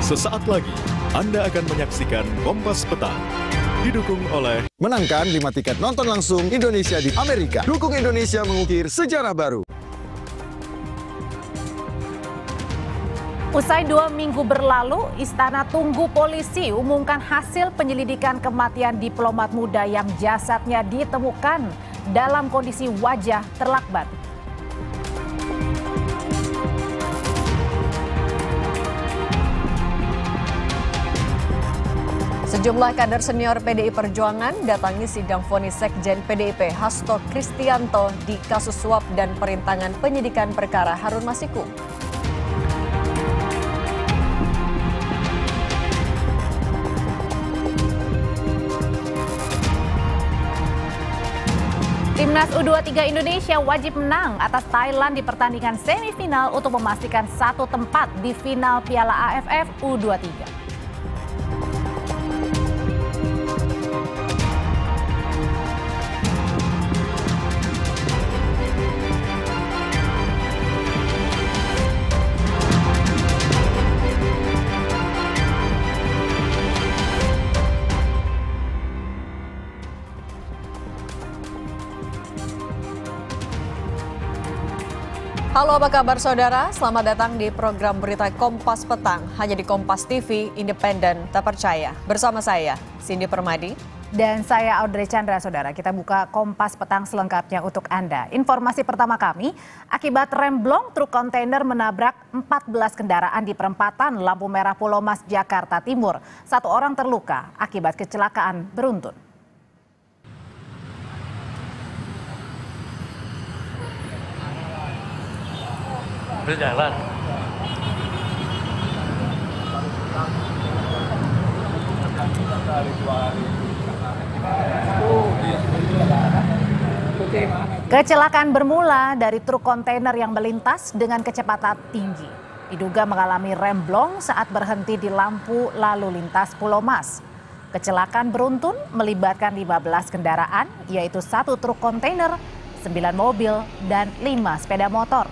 Sesaat lagi, Anda akan menyaksikan Kompas Petang. Didukung oleh Menangkan 5 tiket nonton langsung Indonesia di Amerika. Dukung Indonesia mengukir sejarah baru. Usai 2 minggu berlalu, Istana tunggu polisi umumkan hasil penyelidikan kematian diplomat muda yang jasadnya ditemukan dalam kondisi wajah terlakban. Sejumlah kader senior PDI Perjuangan datangi sidang vonis Sekjen PDIP Hasto Kristianto di kasus suap dan perintangan penyidikan perkara Harun Masiku. Timnas U23 Indonesia wajib menang atas Thailand di pertandingan semifinal untuk memastikan 1 tempat di final Piala AFF U23. Halo, apa kabar saudara? Selamat datang di program berita Kompas Petang, hanya di Kompas TV, independen, terpercaya. Bersama saya, Cindy Permadi. Dan saya Audrey Chandra, saudara. Kita buka Kompas Petang selengkapnya untuk Anda. Informasi pertama kami, akibat remblong truk kontainer menabrak 14 kendaraan di perempatan lampu merah Pulau Mas, Jakarta Timur. 1 orang terluka akibat kecelakaan beruntun. Berjalan. Kecelakaan bermula dari truk kontainer yang melintas dengan kecepatan tinggi. Diduga mengalami remblong saat berhenti di lampu lalu lintas Pulau Mas. Kecelakaan beruntun melibatkan 15 kendaraan, yaitu 1 truk kontainer, 9 mobil, dan 5 sepeda motor.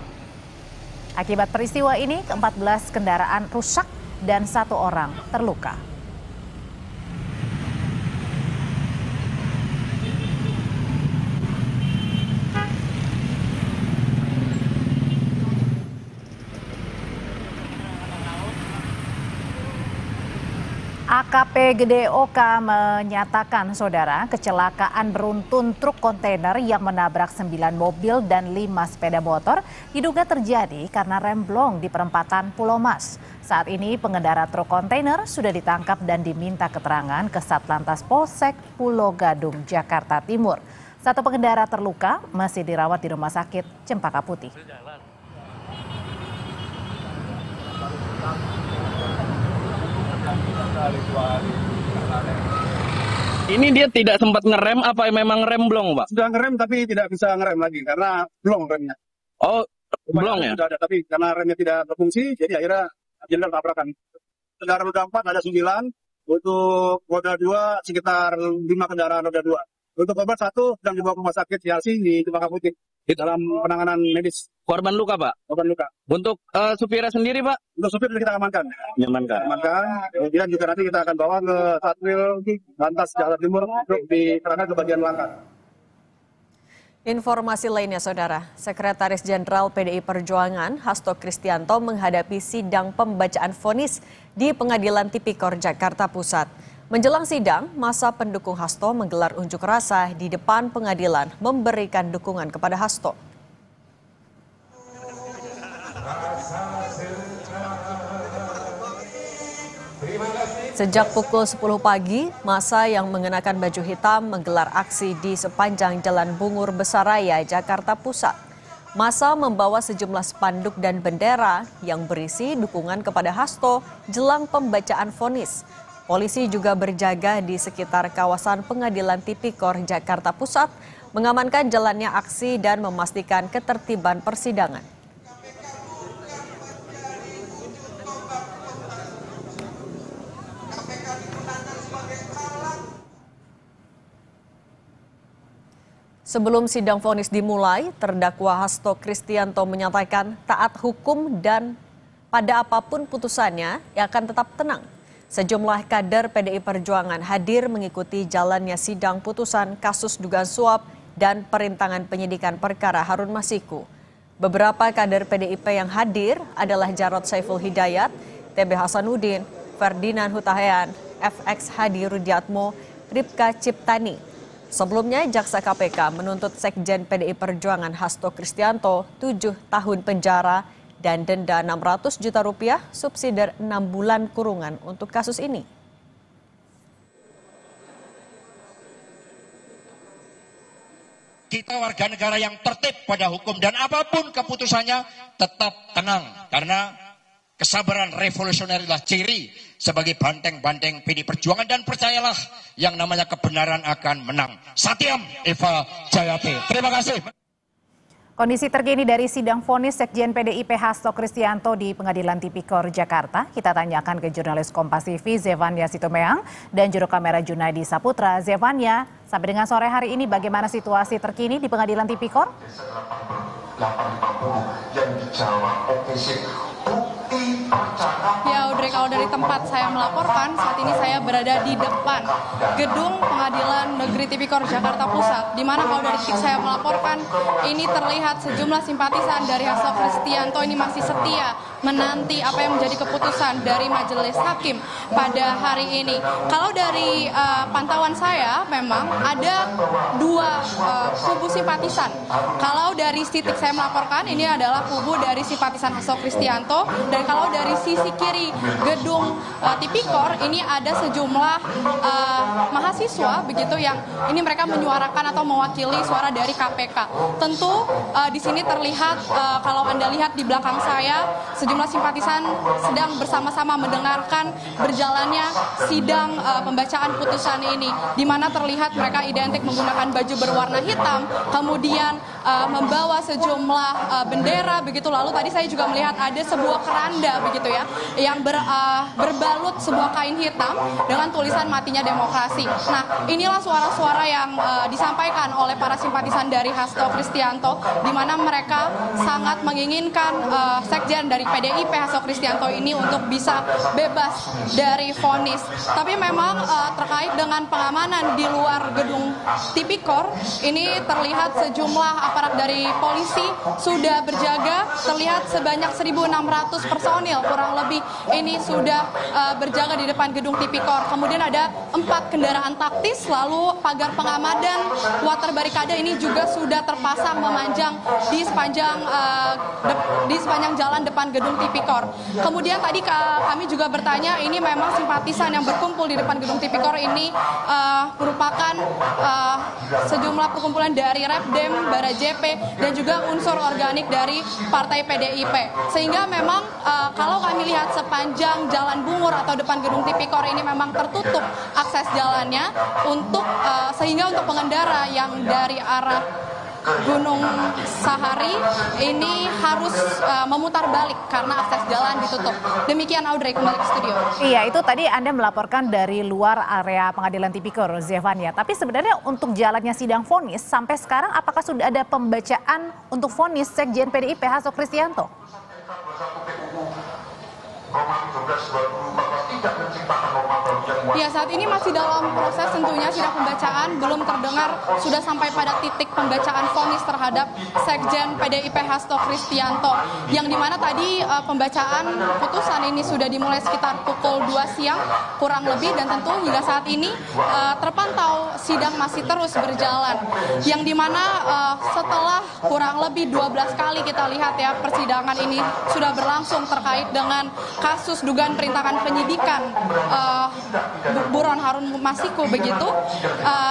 Akibat peristiwa ini, ke-14 kendaraan rusak dan 1 orang terluka. AKP Gede Oka menyatakan, saudara, kecelakaan beruntun truk kontainer yang menabrak 9 mobil dan 5 sepeda motor diduga terjadi karena remblong di perempatan Pulau Mas. Saat ini pengendara truk kontainer sudah ditangkap dan diminta keterangan ke Satlantas Polsek Pulau Gadung, Jakarta Timur. 1 pengendara terluka masih dirawat di Rumah Sakit Cempaka Putih. Ini dia tidak sempat ngerem apa memang remblong, Pak? Sudah ngerem tapi tidak bisa ngerem lagi karena blong remnya. Oh, blong ya? Sudah ada tapi karena remnya tidak berfungsi jadi akhirnya jenderal tabrakan. Kendaraan roda 4 ada 9, untuk roda 2 sekitar 5 kendaraan roda 2. Untuk korban 1 sedang dibawa ke Rumah Sakit Ciasi di Cempaka Putih dalam penanganan medis. Korban luka, Pak? Korban luka. Untuk supirnya sendiri, Pak? Untuk supir kita amankan. Amankan. Kemudian juga nanti kita akan bawa ke Satril Lantas Jakarta Timur untuk dikerahkan ke bagian Langkat. Informasi lainnya, saudara, Sekretaris Jenderal PDI Perjuangan Hasto Kristianto menghadapi sidang pembacaan vonis di Pengadilan Tipikor Jakarta Pusat. Menjelang sidang, masa pendukung Hasto menggelar unjuk rasa di depan pengadilan memberikan dukungan kepada Hasto. Sejak pukul 10 pagi, massa yang mengenakan baju hitam menggelar aksi di sepanjang Jalan Bungur Besaraya, Jakarta Pusat. Massa membawa sejumlah spanduk dan bendera yang berisi dukungan kepada Hasto jelang pembacaan vonis. Polisi juga berjaga di sekitar kawasan Pengadilan Tipikor Jakarta Pusat, mengamankan jalannya aksi dan memastikan ketertiban persidangan. Sebelum sidang vonis dimulai, terdakwa Hasto Kristianto menyatakan taat hukum dan pada apapun putusannya, ia akan tetap tenang. Sejumlah kader PDI Perjuangan hadir mengikuti jalannya sidang putusan kasus dugaan suap dan perintangan penyidikan perkara Harun Masiku. Beberapa kader PDIP yang hadir adalah Jarod Saiful Hidayat, TB Hasanuddin, Ferdinand Hutahian, FX Hadi Rudiatmo, Ripka Ciptani. Sebelumnya, Jaksa KPK menuntut Sekjen PDI Perjuangan Hasto Kristianto 7 tahun penjara dan denda 600 juta rupiah subsidi 6 bulan kurungan untuk kasus ini. Kita warga negara yang tertib pada hukum dan apapun keputusannya tetap tenang. Karena kesabaran revolusioner adalah ciri sebagai banteng-banteng PDI Perjuangan. Dan percayalah yang namanya kebenaran akan menang. Satyam Eva Jayate. Terima kasih. Kondisi terkini dari sidang vonis Sekjen PDIP Hasto Kristianto di Pengadilan Tipikor Jakarta. Kita tanyakan ke jurnalis Kompas TV Zevania Situmeang dan juru kamera Junaidi Saputra. Zevania, sampai dengan sore hari ini bagaimana situasi terkini di Pengadilan Tipikor? Ya Audrey, kalau dari tempat saya melaporkan, saat ini saya berada di depan gedung Pengadilan Negeri Tipikor Jakarta Pusat, di mana kalau dari titik saya melaporkan, ini terlihat sejumlah simpatisan dari Hasto Kristianto ini masih setia menanti apa yang menjadi keputusan dari Majelis Hakim pada hari ini. Kalau dari pantauan saya, memang ada dua kubu simpatisan. Kalau dari titik saya melaporkan, ini adalah kubu dari simpatisan Hasto Kristianto, dan kalau dari sisi kiri gedung Tipikor ini ada sejumlah mahasiswa begitu yang ini mereka menyuarakan atau mewakili suara dari KPK. Tentu di sini terlihat kalau Anda lihat di belakang saya sejumlah simpatisan sedang bersama-sama mendengarkan berjalannya sidang pembacaan putusan ini, di mana terlihat mereka identik menggunakan baju berwarna hitam, kemudian membawa sejumlah bendera begitu. Lalu tadi saya juga melihat ada sebuah keranda begitu ya, yang berbalut sebuah kain hitam dengan tulisan matinya demokrasi. Nah, inilah suara-suara yang disampaikan oleh para simpatisan dari Hasto Kristianto, di mana mereka sangat menginginkan Sekjen dari PDIP Hasto Kristianto ini untuk bisa bebas dari vonis. Tapi memang terkait dengan pengamanan di luar gedung Tipikor, ini terlihat sejumlah aparat dari polisi sudah berjaga, terlihat sebanyak 1.600 personil kurang lebih ini sudah berjaga di depan gedung Tipikor. Kemudian ada 4 kendaraan taktis, lalu pagar pengamanan water barikade ini juga sudah terpasang memanjang di sepanjang jalan depan gedung Tipikor. Kemudian tadi kami juga bertanya, ini memang simpatisan yang berkumpul di depan gedung Tipikor ini merupakan sejumlah perkumpulan dari Repdem, BarajeP, dan juga unsur organik dari Partai PDIP. Sehingga memang kalau kami lihat sepanjang Jalan Bungur atau depan gedung Tipikor ini memang tertutup akses jalannya sehingga untuk pengendara yang dari arah Gunung Sahari ini harus memutar balik karena akses jalan ditutup. Demikian Audrey, kembali ke studio. Iya, itu tadi Anda melaporkan dari luar area Pengadilan Tipikor, Zevania. Tapi sebenarnya untuk jalannya sidang vonis sampai sekarang apakah sudah ada pembacaan untuk vonis Sekjen PDIP Hasto Kristianto? Ya, saat ini masih dalam proses tentunya sidang pembacaan, belum terdengar sudah sampai pada titik pembacaan vonis terhadap Sekjen PDIP Hasto Kristianto, yang dimana tadi pembacaan putusan ini sudah dimulai sekitar pukul 2 siang kurang lebih, dan tentu hingga saat ini terpantau sidang masih terus berjalan, yang dimana setelah kurang lebih 12 kali kita lihat ya persidangan ini sudah berlangsung terkait dengan kasus dugaan perintangan penyidikan Buron Harun Masiku begitu.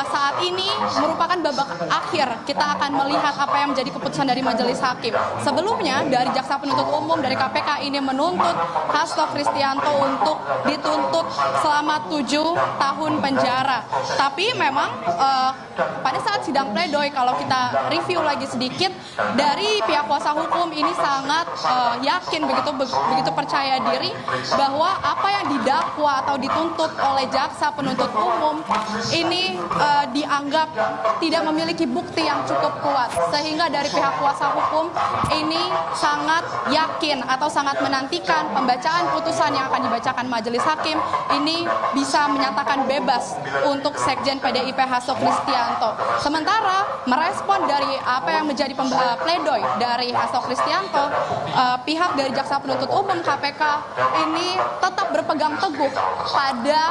Saat ini merupakan babak akhir, kita akan melihat apa yang menjadi keputusan dari Majelis Hakim. Sebelumnya dari Jaksa Penuntut Umum dari KPK ini menuntut Hasto Kristianto untuk dituntut selama 7 tahun penjara. Tapi memang pada saat sidang pledoi, kalau kita review lagi sedikit, dari pihak kuasa hukum ini sangat yakin, begitu percaya diri bahwa apa yang didakwa atau dituntut oleh jaksa penuntut umum ini dianggap tidak memiliki bukti yang cukup kuat, sehingga dari pihak kuasa hukum ini sangat yakin atau sangat menantikan pembacaan putusan yang akan dibacakan majelis hakim ini bisa menyatakan bebas untuk Sekjen PDIP Hasto Kristianto. Sementara merespon dari apa yang menjadi pledoi dari Hasto Kristianto, pihak dari jaksa penuntut umum KPK ini tetap berpegang teguh pada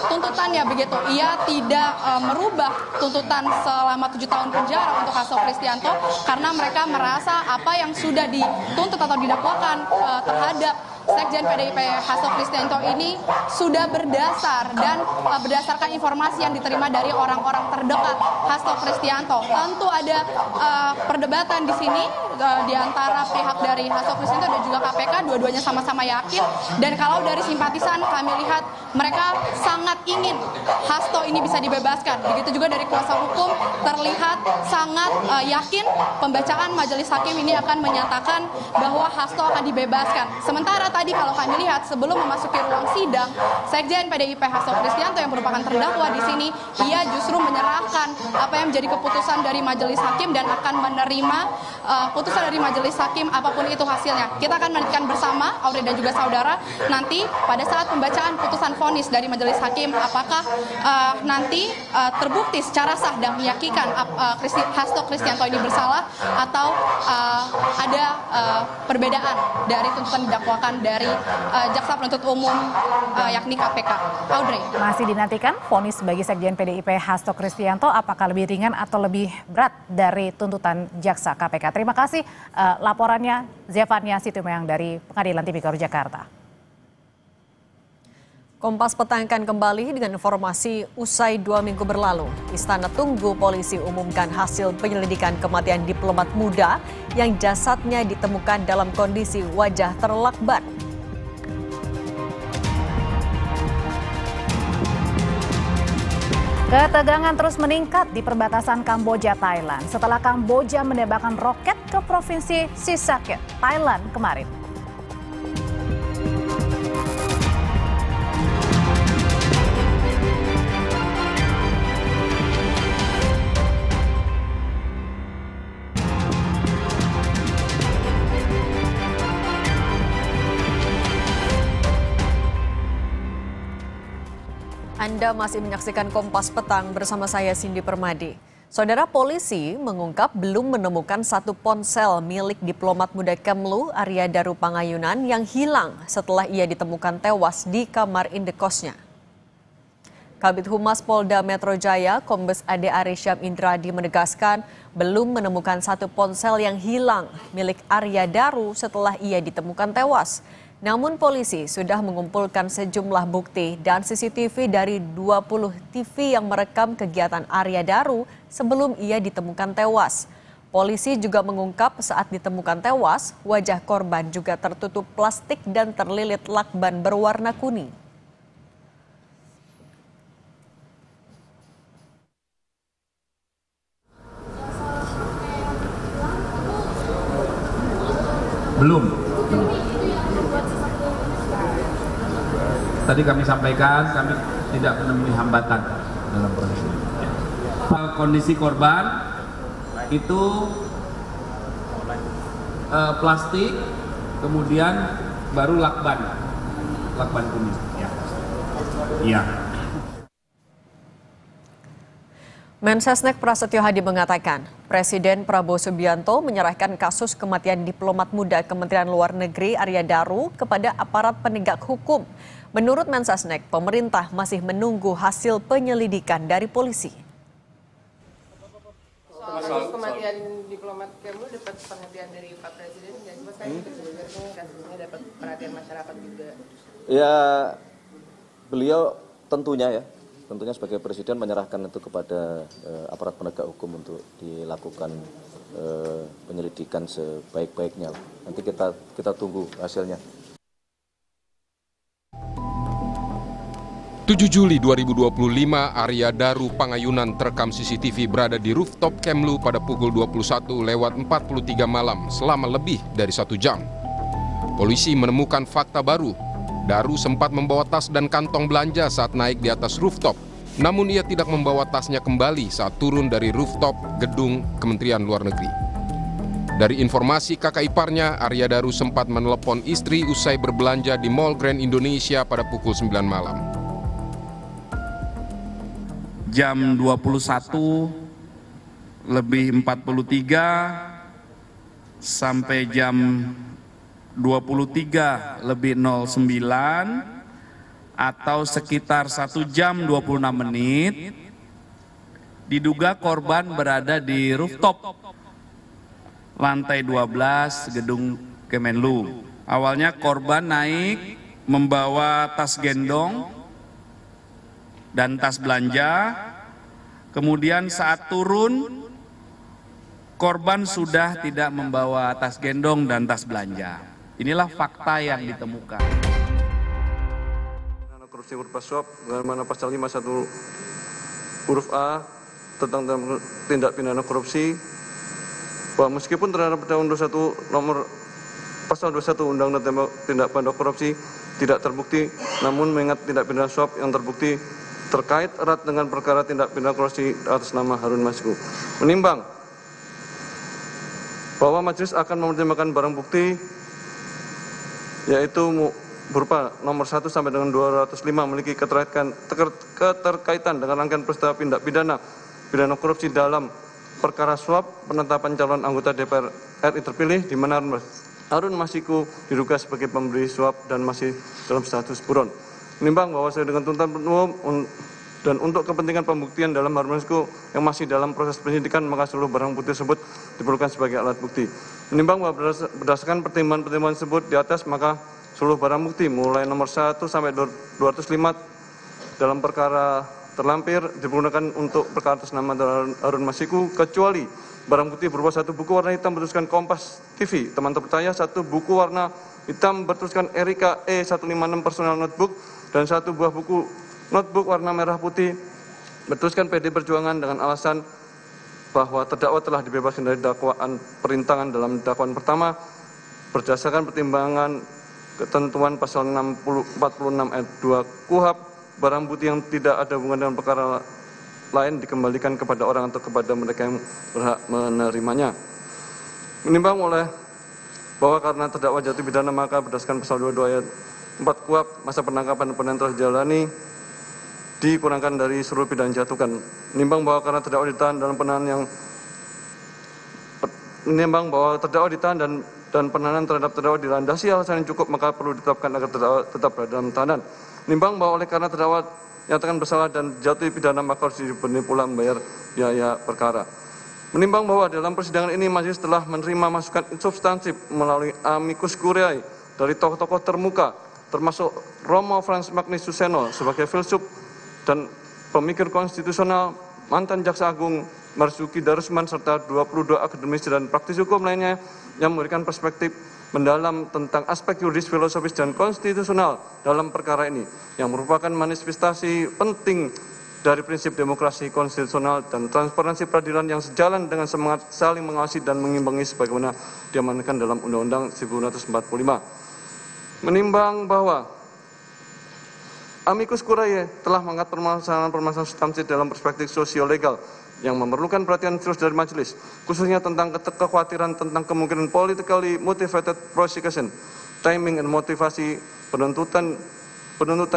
tuntutannya begitu. Ia tidak merubah tuntutan selama 7 tahun penjara untuk Hasto Kristianto karena mereka merasa apa yang sudah dituntut atau didakwakan terhadap Sekjen PDIP Hasto Kristianto ini sudah berdasar dan berdasarkan informasi yang diterima dari orang-orang terdekat Hasto Kristianto. Tentu ada perdebatan di sini di antara pihak dari Hasto Kristianto dan juga KPK, dua-duanya sama-sama yakin. Dan kalau dari simpatisan kami lihat mereka sangat ingin Hasto ini bisa dibebaskan. Begitu juga dari kuasa hukum terlihat sangat yakin pembacaan majelis hakim ini akan menyatakan bahwa Hasto akan dibebaskan. Sementara tadi kalau kami lihat sebelum memasuki ruang sidang, Sekjen PDIP Hasto Kristianto yang merupakan terdakwa di sini, ia justru menyerahkan apa yang menjadi keputusan dari majelis hakim dan akan menerima putusan dari majelis hakim apapun itu hasilnya. Kita akan menantikan bersama, Audrey dan juga saudara, nanti pada saat pembacaan putusan vonis dari majelis hakim, apakah nanti terbukti secara sah dan meyakinkan Hasto Kristianto ini bersalah atau ada perbedaan dari tuntutan didakwakan dari jaksa penuntut umum yakni KPK. Audrey. Masih dinantikan vonis bagi Sekjen PDIP Hasto Kristianto apakah lebih ringan atau lebih berat dari tuntutan jaksa KPK. Terima kasih laporannya Zefania Situmorang dari Pengadilan Tipikor Jakarta. Kompas Petang akan kembali dengan informasi usai 2 minggu berlalu. Istana tunggu polisi umumkan hasil penyelidikan kematian diplomat muda yang jasadnya ditemukan dalam kondisi wajah terlakban. Ketegangan terus meningkat di perbatasan Kamboja, Thailand setelah Kamboja menembakkan roket ke provinsi Sisaket, Thailand kemarin. Anda masih menyaksikan Kompas Petang bersama saya Cindy Permadi. Saudara, polisi mengungkap belum menemukan satu ponsel milik diplomat muda Kemlu Arya Daru Pangayunan yang hilang setelah ia ditemukan tewas di kamar indekosnya. Kabid Humas Polda Metro Jaya, Kombes Ade Arysyam Indradi menegaskan belum menemukan satu ponsel yang hilang milik Arya Daru setelah ia ditemukan tewas. Namun polisi sudah mengumpulkan sejumlah bukti dan CCTV dari 20 TV yang merekam kegiatan Arya Daru sebelum ia ditemukan tewas. Polisi juga mengungkap saat ditemukan tewas, wajah korban juga tertutup plastik dan terlilit lakban berwarna kuning. Belum. Tadi kami sampaikan kami tidak menemui hambatan dalam proses ini. Kondisi korban itu plastik, kemudian baru lakban kuning. Iya. Mensesnek Prasetyo Hadi mengatakan, Presiden Prabowo Subianto menyerahkan kasus kematian diplomat muda Kementerian Luar Negeri Arya Daru kepada aparat penegak hukum. Menurut Mensesnek, pemerintah masih menunggu hasil penyelidikan dari polisi. Soal kematian diplomat Kemlu dapat perhatian dari Pak Presiden dan juga saya juga kasusnya dapat perhatian masyarakat juga. Ya, beliau tentunya sebagai Presiden menyerahkan itu kepada aparat penegak hukum untuk dilakukan penyelidikan sebaik-baiknya. Nanti kita tunggu hasilnya. 7 Juli 2025, Arya Daru Pangayunan terekam CCTV berada di rooftop Kemlu pada pukul 21:43 malam selama lebih dari 1 jam. Polisi menemukan fakta baru. Daru sempat membawa tas dan kantong belanja saat naik di atas rooftop. Namun ia tidak membawa tasnya kembali saat turun dari rooftop gedung Kementerian Luar Negeri. Dari informasi kakak iparnya, Arya Daru sempat menelepon istri usai berbelanja di Mall Grand Indonesia pada pukul 9 malam. Jam 21:43 sampai jam 23:09 atau sekitar 1 jam 26 menit, diduga korban berada di rooftop lantai 12 gedung Kemenlu. Awalnya korban naik membawa tas gendong dan tas belanja, kemudian saat turun korban sudah tidak membawa tas gendong dan tas belanja. Inilah fakta yang ditemukan. Korupsi berupa suap, bagaimana pasal 51 huruf A tentang tindak pidana korupsi, bahwa meskipun terhadap Undang-Undang 21 nomor pasal 21 Undang-Undang tindak pidana korupsi tidak terbukti, namun mengingat tindak pidana suap yang terbukti terkait erat dengan perkara tindak pidana korupsi atas nama Harun Masiku. Menimbang bahwa majelis akan mempertimbangkan barang bukti yaitu berupa nomor 1 sampai dengan 205 memiliki keterkaitan dengan rangkaian peristiwa tindak pidana korupsi dalam perkara suap penetapan calon anggota DPR RI terpilih di mana Harun Masiku diduga sebagai pemberi suap dan masih dalam status buron. Menimbang bahwa sesuai dengan tuntutan umum dan untuk kepentingan pembuktian dalam Harun Masiku yang masih dalam proses penyidikan, maka seluruh barang bukti tersebut diperlukan sebagai alat bukti. Menimbang bahwa berdasarkan pertimbangan-pertimbangan tersebut di atas, maka seluruh barang bukti mulai nomor 1 sampai 205 dalam perkara terlampir dipergunakan untuk perkara atas nama Harun Masiku, kecuali barang bukti berupa 1 buku warna hitam bertuliskan Kompas TV, teman terpercaya, 1 buku warna hitam bertuliskan Erika E156 personal notebook, dan 1 buah buku notebook warna merah putih bertuliskan PD Perjuangan dengan alasan bahwa terdakwa telah dibebaskan dari dakwaan perintangan dalam dakwaan pertama berdasarkan pertimbangan ketentuan pasal 46 ayat 2 KUHP. Barang bukti yang tidak ada hubungan dengan perkara lain dikembalikan kepada orang atau kepada mereka yang berhak menerimanya. Menimbang oleh bahwa karena terdakwa jatuh pidana, maka berdasarkan pasal 22 ayat 4 KUHP, masa penangkapan dan penahanan telah dijalani dikurangkan dari seluruh pidana jatuhkan. Menimbang bahwa karena terdakwa ditahan dalam penahanan dan penahanan terhadap terdakwa dilandasi alasan yang cukup, maka perlu ditetapkan agar terdakwa tetap berada dalam tahanan. Menimbang bahwa oleh karena terdakwa nyatakan bersalah dan jatuh pidana, maka harus diberi pula membayar biaya perkara. Menimbang bahwa dalam persidangan ini majelis telah menerima masukan substansif melalui amicus curiae dari tokoh-tokoh termuka, termasuk Romo Frans Magnus Suseno sebagai filsuf dan pemikir konstitusional, mantan Jaksa Agung Marzuki Darusman, serta 22 akademisi dan praktisi hukum lainnya yang memberikan perspektif mendalam tentang aspek yuridis, filosofis, dan konstitusional dalam perkara ini, yang merupakan manifestasi penting dari prinsip demokrasi konstitusional dan transparansi peradilan yang sejalan dengan semangat saling mengawasi dan mengimbangi sebagaimana diamanatkan dalam Undang-Undang 1945. Menimbang bahwa amicus curiae telah mengangkat permasalahan substansi dalam perspektif sosio-legal yang memerlukan perhatian serius dari majelis, khususnya tentang kekhawatiran tentang kemungkinan politically motivated prosecution, timing dan motivasi penuntutan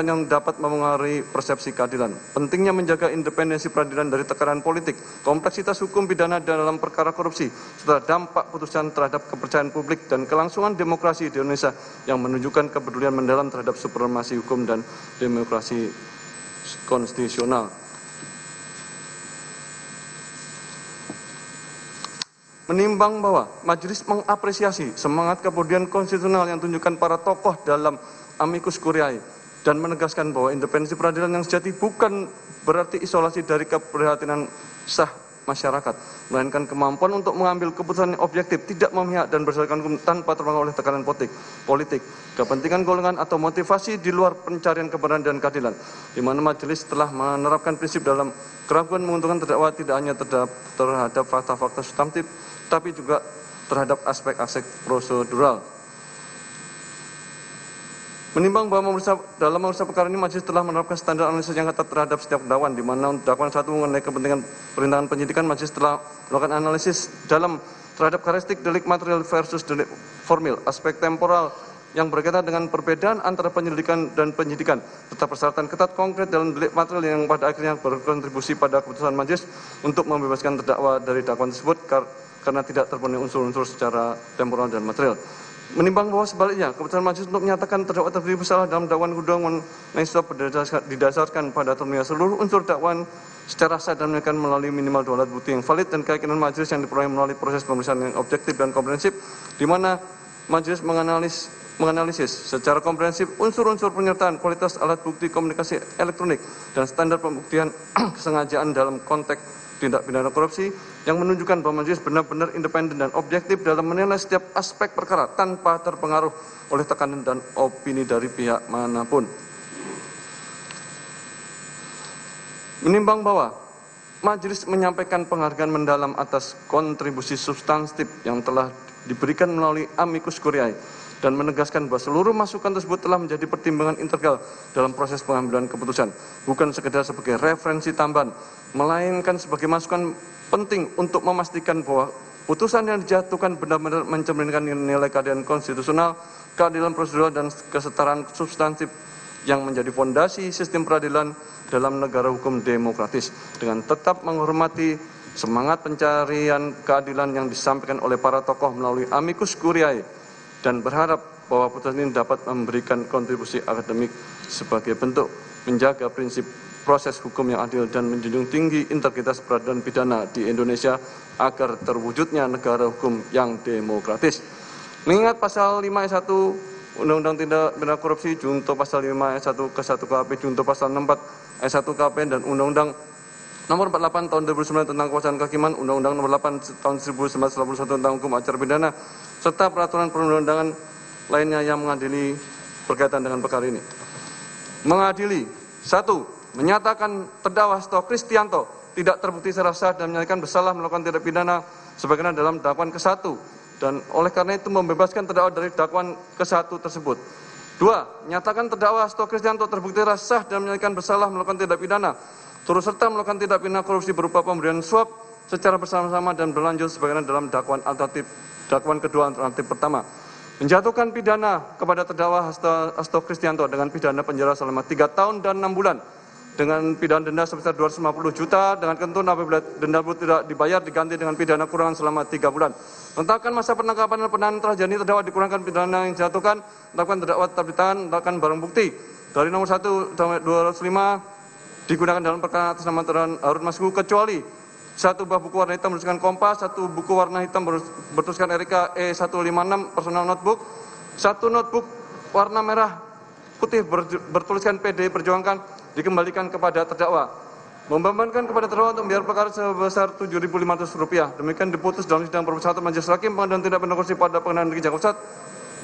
yang dapat mempengaruhi persepsi keadilan. Pentingnya menjaga independensi peradilan dari tekanan politik, kompleksitas hukum pidana dalam perkara korupsi, serta dampak putusan terhadap kepercayaan publik dan kelangsungan demokrasi di Indonesia yang menunjukkan kepedulian mendalam terhadap supremasi hukum dan demokrasi konstitusional. Menimbang bahwa majelis mengapresiasi semangat kepedulian konstitusional yang ditunjukkan para tokoh dalam amicus curiae dan menegaskan bahwa independensi peradilan yang sejati bukan berarti isolasi dari keprihatinan sah masyarakat, melainkan kemampuan untuk mengambil keputusan yang objektif, tidak memihak dan berdasarkan hukum tanpa terpengaruh oleh tekanan politik, kepentingan golongan atau motivasi di luar pencarian kebenaran dan keadilan, di mana majelis telah menerapkan prinsip dalam keraguan menguntungkan terdakwa tidak hanya terhadap fakta-fakta substantif, tapi juga terhadap aspek-aspek prosedural. Menimbang bahwa dalam memeriksa perkara ini majelis telah menerapkan standar analisis yang ketat terhadap setiap dakwaan, di mana dakwaan 1 mengenai kepentingan perintangan penyidikan, majelis telah melakukan analisis dalam terhadap karakteristik delik material versus delik formil, aspek temporal yang berkaitan dengan perbedaan antara penyelidikan dan penyidikan, serta persyaratan ketat konkret dalam delik material yang pada akhirnya berkontribusi pada keputusan majelis untuk membebaskan terdakwa dari dakwaan tersebut karena tidak terpenuhi unsur-unsur secara temporal dan material. Menimbang bahwa sebaliknya, keputusan majelis untuk menyatakan terdakwa terbukti bersalah dalam dakwaan gudang non-stop didasarkan pada terpenuhi seluruh unsur dakwaan secara sah dan menekan melalui minimal 2 alat bukti yang valid dan keyakinan majelis yang diperoleh melalui proses pemeriksaan yang objektif dan komprehensif, di mana majelis menganalisis secara komprehensif unsur-unsur penyertaan kualitas alat bukti komunikasi elektronik dan standar pembuktian kesengajaan dalam konteks tindak pidana korupsi yang menunjukkan bahwa majelis benar-benar independen dan objektif dalam menilai setiap aspek perkara tanpa terpengaruh oleh tekanan dan opini dari pihak manapun. Menimbang bahwa majelis menyampaikan penghargaan mendalam atas kontribusi substantif yang telah diberikan melalui amicus curiae dan menegaskan bahwa seluruh masukan tersebut telah menjadi pertimbangan integral dalam proses pengambilan keputusan, bukan sekedar sebagai referensi tambahan, melainkan sebagai masukan penting untuk memastikan bahwa putusan yang dijatuhkan benar-benar mencerminkan nilai keadilan konstitusional, keadilan prosedural, dan kesetaraan substantif yang menjadi fondasi sistem peradilan dalam negara hukum demokratis, dengan tetap menghormati semangat pencarian keadilan yang disampaikan oleh para tokoh melalui amicus curiae, dan berharap bahwa putusan ini dapat memberikan kontribusi akademik sebagai bentuk menjaga prinsip proses hukum yang adil dan menjunjung tinggi integritas peradilan pidana di Indonesia agar terwujudnya negara hukum yang demokratis. Mengingat pasal 5 ayat 1 Undang-Undang Tindak Pidana Korupsi, junto pasal 5 ayat 1 ke 1 KUHP, junto pasal 64 ayat 1 KUHP, dan Undang-Undang Nomor 48 Tahun 2009 tentang Kekuasaan Kehakiman, Undang-Undang Nomor 8 Tahun 1981 tentang Hukum Acara Pidana, serta peraturan perundang-undangan lainnya yang mengadili berkaitan dengan perkara ini. Mengadili 1. Menyatakan terdakwa Hasto Kristianto tidak terbukti secara sah dan menyatakan bersalah melakukan tindak pidana sebagaimana dalam dakwaan ke-1, dan oleh karena itu membebaskan terdakwa dari dakwaan ke-1 tersebut. 2. Menyatakan terdakwa Hasto Kristianto terbukti secara sah dan menyatakan bersalah melakukan tindak pidana turut serta melakukan tindak pidana korupsi berupa pemberian suap secara bersama-sama dan berlanjut sebagaimana dalam dakwaan kedua alternatif pertama. Menjatuhkan pidana kepada terdakwa Hasto Kristianto dengan pidana penjara selama 3 tahun dan 6 bulan dengan pidana denda sebesar 250 juta dengan ketentuan apabila denda tidak dibayar diganti dengan pidana kurungan selama 3 bulan. Menetapkan masa penangkapan dan penahanan telah jadi terdakwa dikurangkan pidana yang dijatuhkan, menetapkan terdakwa tetap ditahan, menetapkan barang bukti dari nomor 1 sampai 205 digunakan dalam perkara atas nama terdakwa Harun Masiku kecuali 1 buah buku warna hitam bertuliskan Kompas, 1 buku warna hitam bertuliskan Erika E156 personal notebook, 1 notebook warna merah putih bertuliskan PD Perjuangkan dikembalikan kepada terdakwa. Membebankan kepada terdakwa untuk membayar perkara sebesar Rp7.500. Demikian diputus dalam sidang perbincangan Majelis Hakim Pengadilan Tindak Pidana Korupsi pada Pengadilan Negeri Jakarta Pusat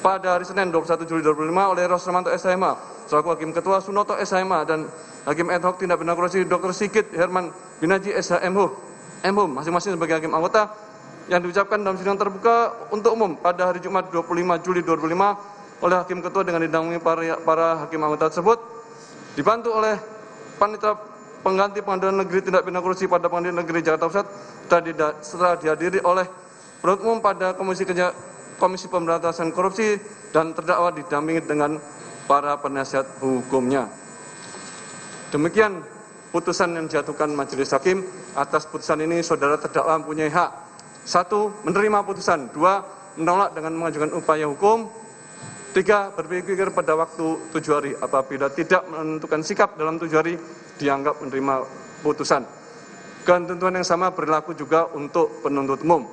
pada hari Senin 21 Juli 2005 oleh Rosramanto SHMH selaku Hakim Ketua, Sunoto SHMH, dan Hakim Ad Hoc Tindak Pidana Korupsi Dr. Sigit Herman Binaji SHMH masing-masing sebagai hakim anggota, yang diucapkan dalam sidang terbuka untuk umum pada hari Jumat 25 Juli 2005 oleh Hakim Ketua dengan didampingi para hakim anggota tersebut, dibantu oleh Panitera Pengganti Pengadilan Negeri Tindak Pidana Korupsi pada Pengadilan Negeri Jakarta Pusat setelah dihadiri oleh penuntut umum pada Komisi Pemberantasan Korupsi dan terdakwa didampingi dengan para penasihat hukumnya. Demikian putusan yang dijatuhkan Majelis Hakim. Atas putusan ini saudara terdakwa mempunyai hak: 1. Menerima putusan. 2. Menolak dengan mengajukan upaya hukum. 3. Berpikir pada waktu 7 hari. Apabila tidak menentukan sikap dalam 7 hari, dianggap menerima putusan. Ketentuan yang sama berlaku juga untuk penuntut umum.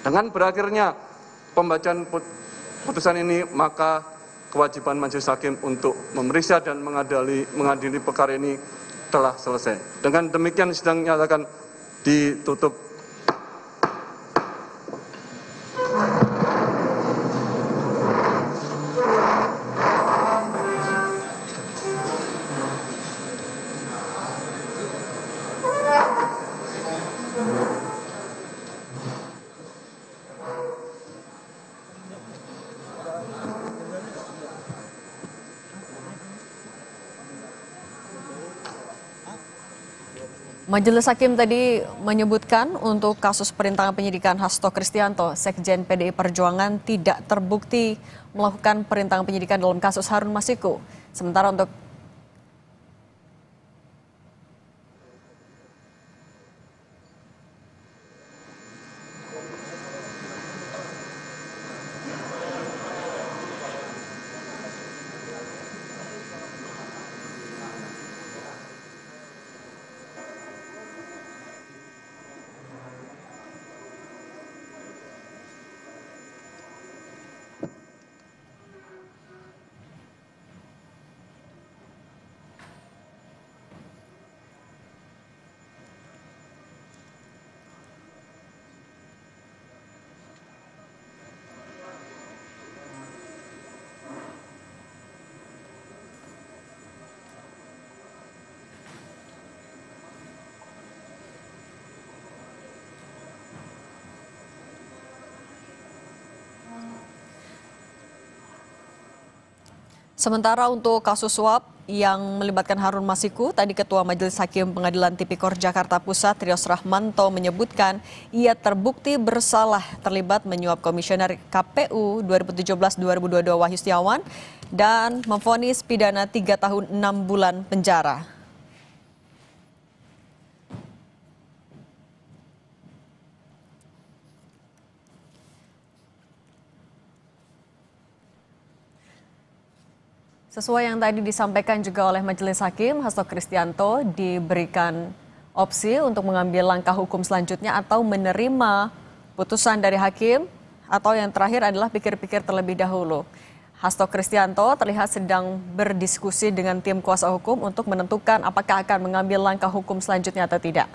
Dengan berakhirnya pembacaan putusan ini, maka kewajiban Majelis Hakim untuk memeriksa dan mengadili perkara ini telah selesai. Dengan demikian sidang nyatakan ditutup. Majelis Hakim tadi menyebutkan untuk kasus perintangan penyidikan Hasto Kristianto, Sekjen PDI Perjuangan tidak terbukti melakukan perintangan penyidikan dalam kasus Harun Masiku. Sementara untuk sementara untuk kasus suap yang melibatkan Harun Masiku, tadi Ketua Majelis Hakim Pengadilan Tipikor Jakarta Pusat, Trios Rahmanto menyebutkan ia terbukti bersalah terlibat menyuap Komisioner KPU 2017-2022 Wahyu Setiawan dan memvonis pidana 3 tahun 6 bulan penjara. Sesuai yang tadi disampaikan juga oleh Majelis Hakim, Hasto Kristianto diberikan opsi untuk mengambil langkah hukum selanjutnya atau menerima putusan dari hakim, atau yang terakhir adalah pikir-pikir terlebih dahulu. Hasto Kristianto terlihat sedang berdiskusi dengan tim kuasa hukum untuk menentukan apakah akan mengambil langkah hukum selanjutnya atau tidak.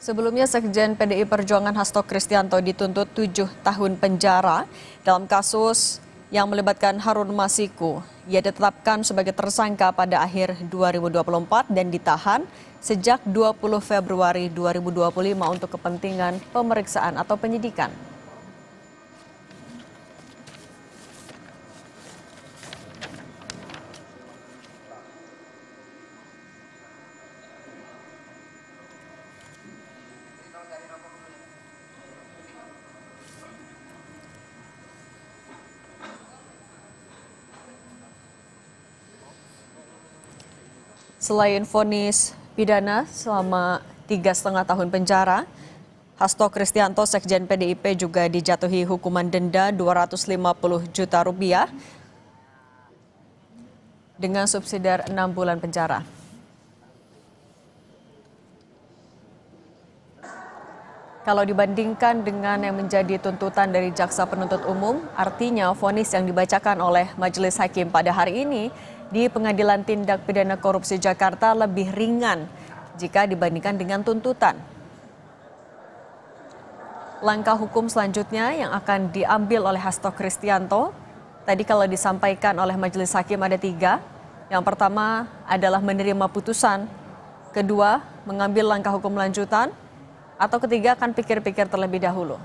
Sebelumnya Sekjen PDI Perjuangan Hasto Kristianto dituntut 7 tahun penjara dalam kasus yang melibatkan Harun Masiku. Ia ditetapkan sebagai tersangka pada akhir 2024 dan ditahan sejak 20 Februari 2025 untuk kepentingan pemeriksaan atau penyidikan. Selain vonis pidana selama 3,5 tahun penjara, Hasto Kristianto Sekjen PDIP juga dijatuhi hukuman denda 250 juta rupiah dengan subsidiar 6 bulan penjara. Kalau dibandingkan dengan yang menjadi tuntutan dari Jaksa Penuntut Umum, artinya vonis yang dibacakan oleh Majelis Hakim pada hari ini di Pengadilan Tindak Pidana Korupsi Jakarta lebih ringan jika dibandingkan dengan tuntutan. Langkah hukum selanjutnya yang akan diambil oleh Hasto Kristianto, tadi kalau disampaikan oleh Majelis Hakim ada 3. Yang pertama adalah menerima putusan, kedua mengambil langkah hukum lanjutan, atau ketiga akan pikir-pikir terlebih dahulu.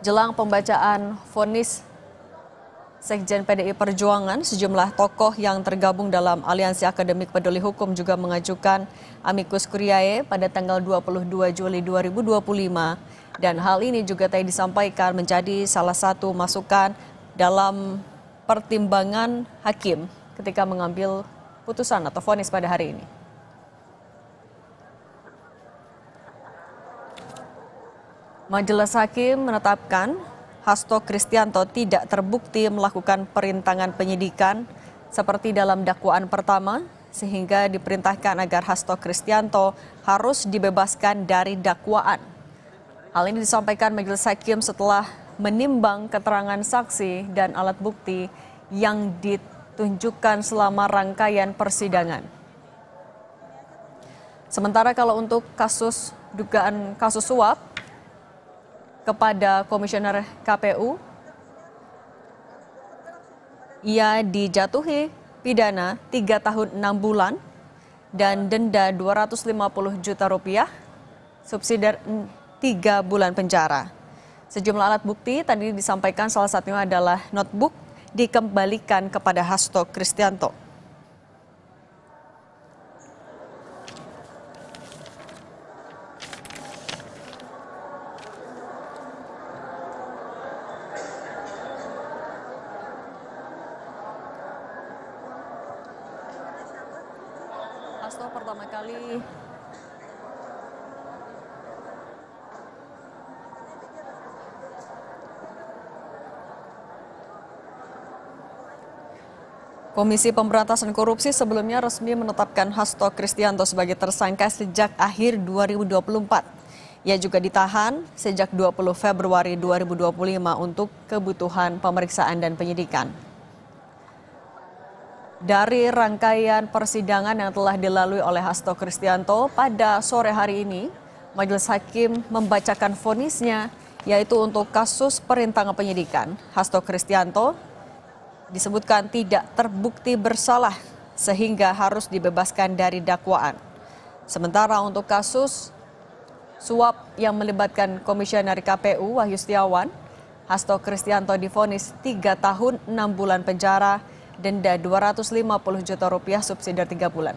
Jelang pembacaan vonis Sekjen PDI Perjuangan, sejumlah tokoh yang tergabung dalam Aliansi Akademik Peduli Hukum juga mengajukan amicus curiae pada tanggal 22 Juli 2025. Dan hal ini juga tadi disampaikan menjadi salah satu masukan dalam pertimbangan hakim ketika mengambil putusan atau vonis pada hari ini. Majelis Hakim menetapkan Hasto Kristianto tidak terbukti melakukan perintangan penyidikan seperti dalam dakwaan pertama, sehingga diperintahkan agar Hasto Kristianto harus dibebaskan dari dakwaan. Hal ini disampaikan Majelis Hakim setelah menimbang keterangan saksi dan alat bukti yang ditunjukkan selama rangkaian persidangan. Sementara kalau untuk dugaan kasus suap kepada Komisioner KPU, ia dijatuhi pidana 3 tahun 6 bulan dan denda 250 juta rupiah, subsidi 3 bulan penjara. Sejumlah alat bukti tadi disampaikan salah satunya adalah notebook dikembalikan kepada Hasto Kristianto. Hasto pertama kali Komisi Pemberantasan Korupsi sebelumnya resmi menetapkan Hasto Kristianto sebagai tersangka sejak akhir 2024. Ia juga ditahan sejak 20 Februari 2025 untuk kebutuhan pemeriksaan dan penyidikan. Dari rangkaian persidangan yang telah dilalui oleh Hasto Kristianto pada sore hari ini, Majelis Hakim membacakan vonisnya, yaitu untuk kasus perintangan penyidikan. Hasto Kristianto disebutkan tidak terbukti bersalah sehingga harus dibebaskan dari dakwaan. Sementara untuk kasus suap yang melibatkan Komisioner KPU Wahyu Setiawan, Hasto Kristianto divonis 3 tahun 6 bulan penjara, denda 250 juta rupiah, subsidi 3 bulan.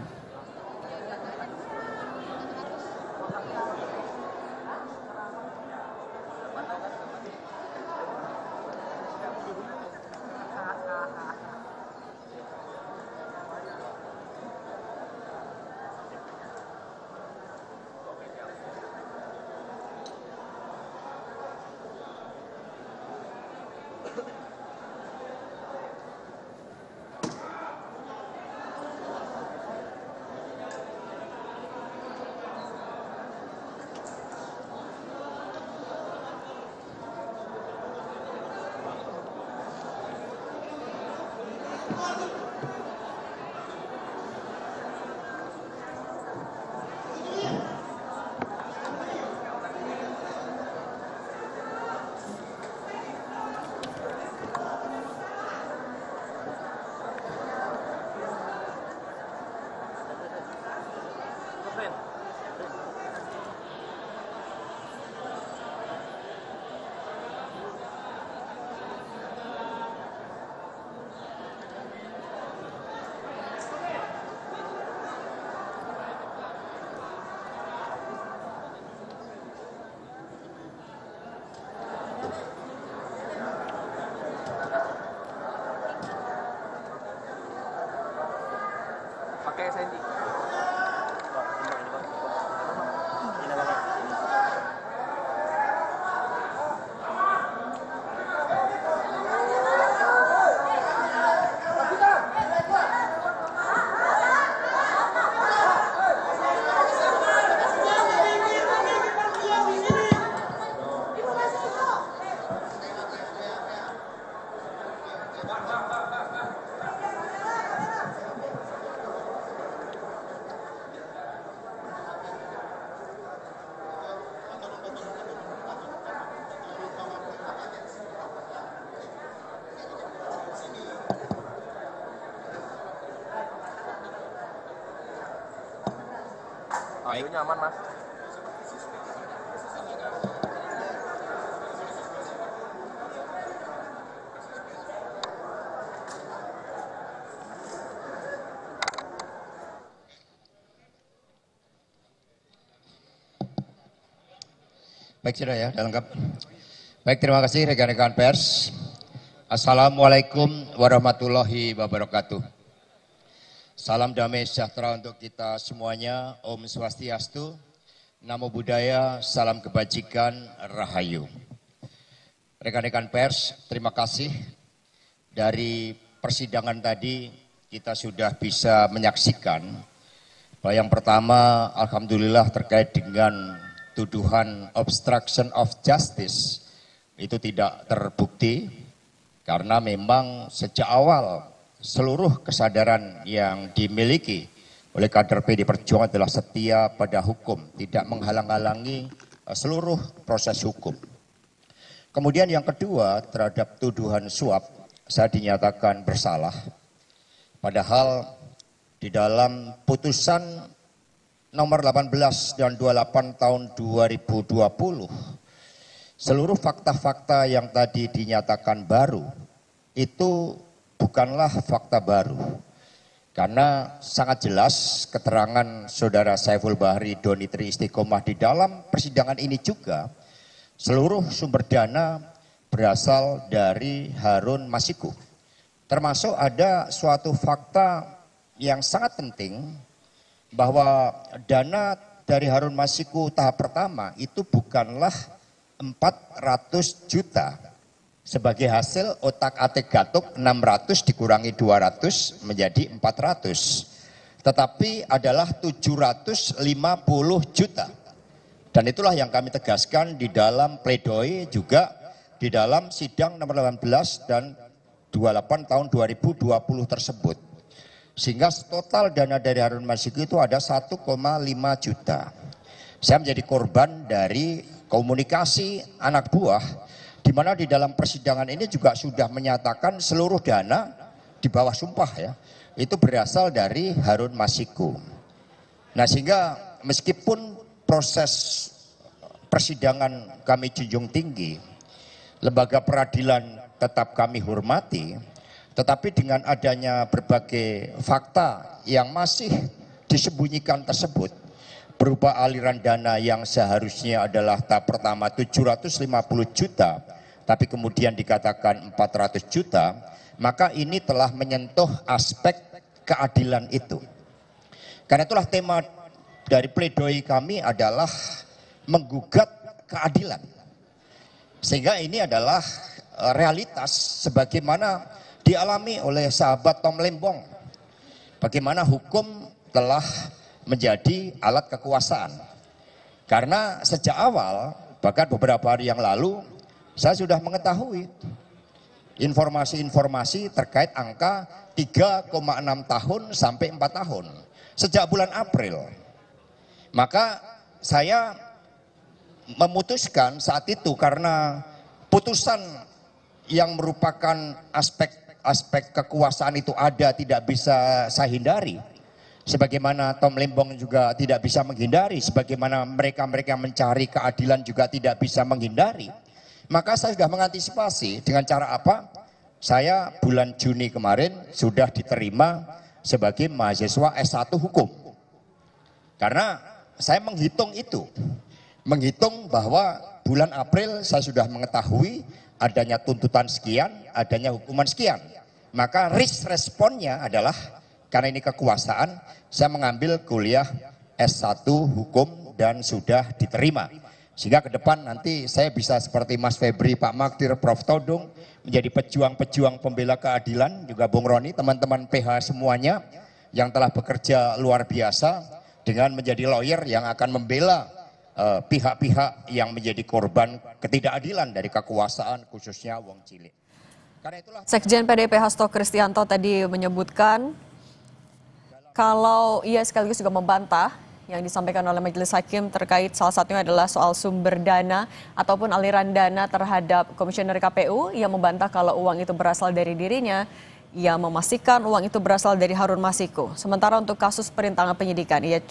Pakai Sandy. Audionya aman, Mas. Baik, sudah ya, sudah lengkap. Baik, terima kasih rekan-rekan pers. Assalamualaikum warahmatullahi wabarakatuh. Salam damai sejahtera untuk kita semuanya. Om Swastiastu, Namo Buddhaya, salam kebajikan, Rahayu. Rekan-rekan pers, terima kasih dari persidangan tadi kita sudah bisa menyaksikan bahwa yang pertama, alhamdulillah terkait dengan tuduhan obstruction of justice itu tidak terbukti karena memang sejak awal seluruh kesadaran yang dimiliki oleh kader PD Perjuangan adalah setia pada hukum, tidak menghalang-halangi seluruh proses hukum. Kemudian yang kedua, terhadap tuduhan suap, saya dinyatakan bersalah. Padahal di dalam putusan nomor 18 dan 28 tahun 2020, seluruh fakta-fakta yang tadi dinyatakan baru, itu bukanlah fakta baru. Karena sangat jelas keterangan saudara Saiful Bahri Donitri Istiqomah di dalam persidangan ini juga seluruh sumber dana berasal dari Harun Masiku. Termasuk ada suatu fakta yang sangat penting bahwa dana dari Harun Masiku tahap pertama itu bukanlah 400 juta. Sebagai hasil otak-atik gatuk 600 dikurangi 200 menjadi 400. Tetapi adalah 750 juta. Dan itulah yang kami tegaskan di dalam pledoi juga di dalam sidang nomor 18 dan 28 tahun 2020 tersebut. Sehingga total dana dari Harun Masiku itu ada 1,5 juta. Saya menjadi korban dari komunikasi anak buah di mana di dalam persidangan ini juga sudah menyatakan seluruh dana di bawah sumpah ya, itu berasal dari Harun Masiku. Nah sehingga meskipun proses persidangan kami junjung tinggi, lembaga peradilan tetap kami hormati, tetapi dengan adanya berbagai fakta yang masih disembunyikan tersebut, berupa aliran dana yang seharusnya adalah tahap pertama 750 juta, tapi kemudian dikatakan 400 juta, maka ini telah menyentuh aspek keadilan itu. Karena itulah tema dari pledoi kami adalah menggugat keadilan. Sehingga ini adalah realitas sebagaimana dialami oleh sahabat Tom Lembong. Bagaimana hukum telah menjadi alat kekuasaan. Karena sejak awal, bahkan beberapa hari yang lalu, saya sudah mengetahui informasi-informasi terkait angka 3,6 tahun sampai 4 tahun. Sejak bulan April. Maka saya memutuskan saat itu karena putusan yang merupakan aspek kekuasaan itu ada tidak bisa saya hindari. Sebagaimana Tom Lembong juga tidak bisa menghindari, sebagaimana mereka-mereka mencari keadilan juga tidak bisa menghindari. Maka saya sudah mengantisipasi dengan cara apa? Saya bulan Juni kemarin sudah diterima sebagai mahasiswa S1 Hukum. Karena saya menghitung itu. Menghitung bahwa bulan April saya sudah mengetahui adanya tuntutan sekian, adanya hukuman sekian. Maka risk responnya adalah karena ini kekuasaan, saya mengambil kuliah S1 Hukum dan sudah diterima. Sehingga ke depan nanti saya bisa seperti Mas Febri, Pak Magdir, Prof Todung, menjadi pejuang-pejuang pembela keadilan, juga Bung Roni, teman-teman PH semuanya yang telah bekerja luar biasa dengan menjadi lawyer yang akan membela pihak-pihak yang menjadi korban ketidakadilan dari kekuasaan khususnya wong cilik. Karena itulah Sekjen PDIP Hasto Kristianto tadi menyebutkan kalau ia sekaligus juga membantah yang disampaikan oleh Majelis Hakim terkait salah satunya adalah soal sumber dana ataupun aliran dana terhadap Komisioner KPU. Ia membantah kalau uang itu berasal dari dirinya. Ia memastikan uang itu berasal dari Harun Masiku. Sementara untuk kasus perintangan penyidikan, ia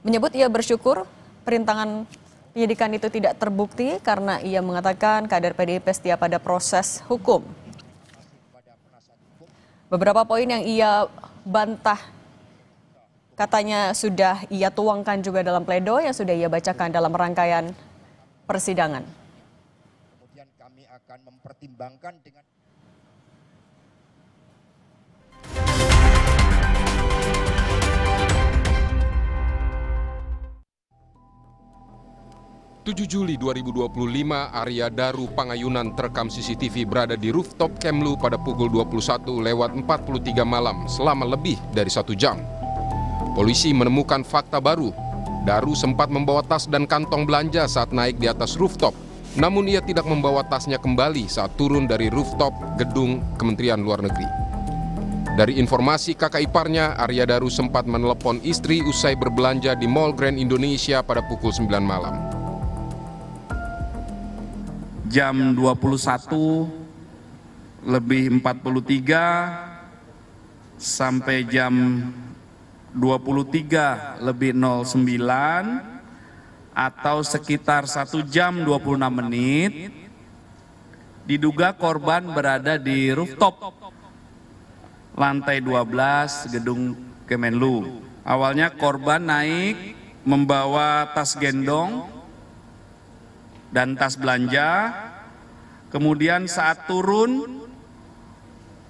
menyebut ia bersyukur perintangan penyidikan itu tidak terbukti karena ia mengatakan kader PDIP setia pada proses hukum. Beberapa poin yang ia bantah katanya sudah ia tuangkan juga dalam pledoi yang sudah ia bacakan dalam rangkaian persidangan. Kemudian kami akan mempertimbangkan dengan 7 Juli 2025, Arya Daru Pangayunan terekam CCTV berada di rooftop Kemlu pada pukul 21:43 malam selama lebih dari 1 jam. Polisi menemukan fakta baru. Daru sempat membawa tas dan kantong belanja saat naik di atas rooftop. Namun ia tidak membawa tasnya kembali saat turun dari rooftop gedung Kementerian Luar Negeri. Dari informasi kakak iparnya, Arya Daru sempat menelepon istri usai berbelanja di Mall Grand Indonesia pada pukul 9 malam. Jam 21:43 sampai jam 23:09 atau sekitar 1 jam 26 menit, diduga korban berada di rooftop lantai 12 gedung Kemenlu. Awalnya korban naik membawa tas gendong dan tas belanja. Kemudian saat turun,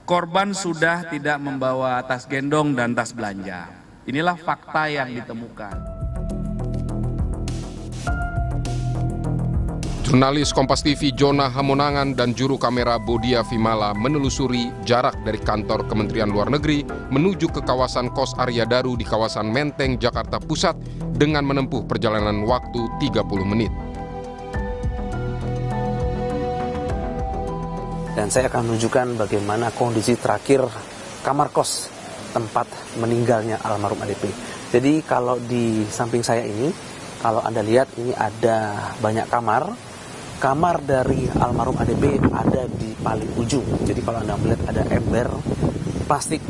korban sudah tidak membawa tas gendong dan tas belanja. Inilah fakta yang ditemukan. Jurnalis Kompas TV Jona Hamonangan dan juru kamera Bodia Vimala menelusuri jarak dari kantor Kementerian Luar Negeri menuju ke kawasan kos Arya Daru di kawasan Menteng, Jakarta Pusat dengan menempuh perjalanan waktu 30 menit. Dan saya akan menunjukkan bagaimana kondisi terakhir kamar kos tempat meninggalnya almarhum ADP. Jadi kalau di samping saya ini, kalau Anda lihat ini ada banyak kamar. Kamar dari almarhum ADP ada di paling ujung. Jadi kalau Anda melihat ada ember plastik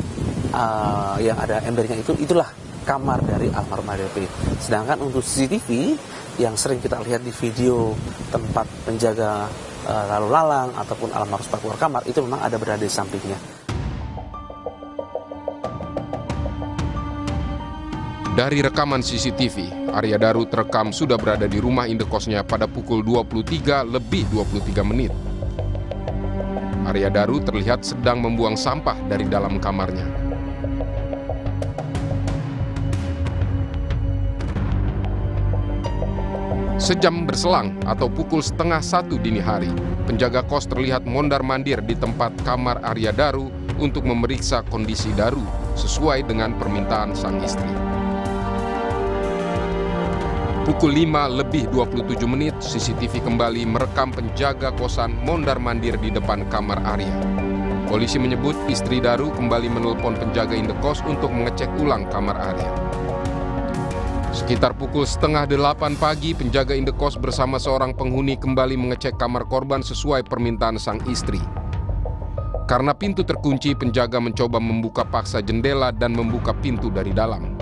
yang ada embernya itulah kamar dari almarhum ADP. Sedangkan untuk CCTV yang sering kita lihat di video tempat penjaga lalu lalang ataupun almarhum sempat keluar kamar, itu memang ada berada di sampingnya. Dari rekaman CCTV, Arya Daru terekam sudah berada di rumah indekosnya pada pukul 23:23 menit. Arya Daru terlihat sedang membuang sampah dari dalam kamarnya. Sejam berselang atau pukul 12:30 dini hari, penjaga kos terlihat mondar-mandir di tempat kamar Arya Daru untuk memeriksa kondisi Daru sesuai dengan permintaan sang istri. Pukul 5:27 menit, CCTV kembali merekam penjaga kosan mondar-mandir di depan kamar Arya. Polisi menyebut istri Daru kembali menelpon penjaga indekos untuk mengecek ulang kamar Arya. Sekitar pukul 7:30 pagi, penjaga indekos bersama seorang penghuni kembali mengecek kamar korban sesuai permintaan sang istri. Karena pintu terkunci, penjaga mencoba membuka paksa jendela dan membuka pintu dari dalam.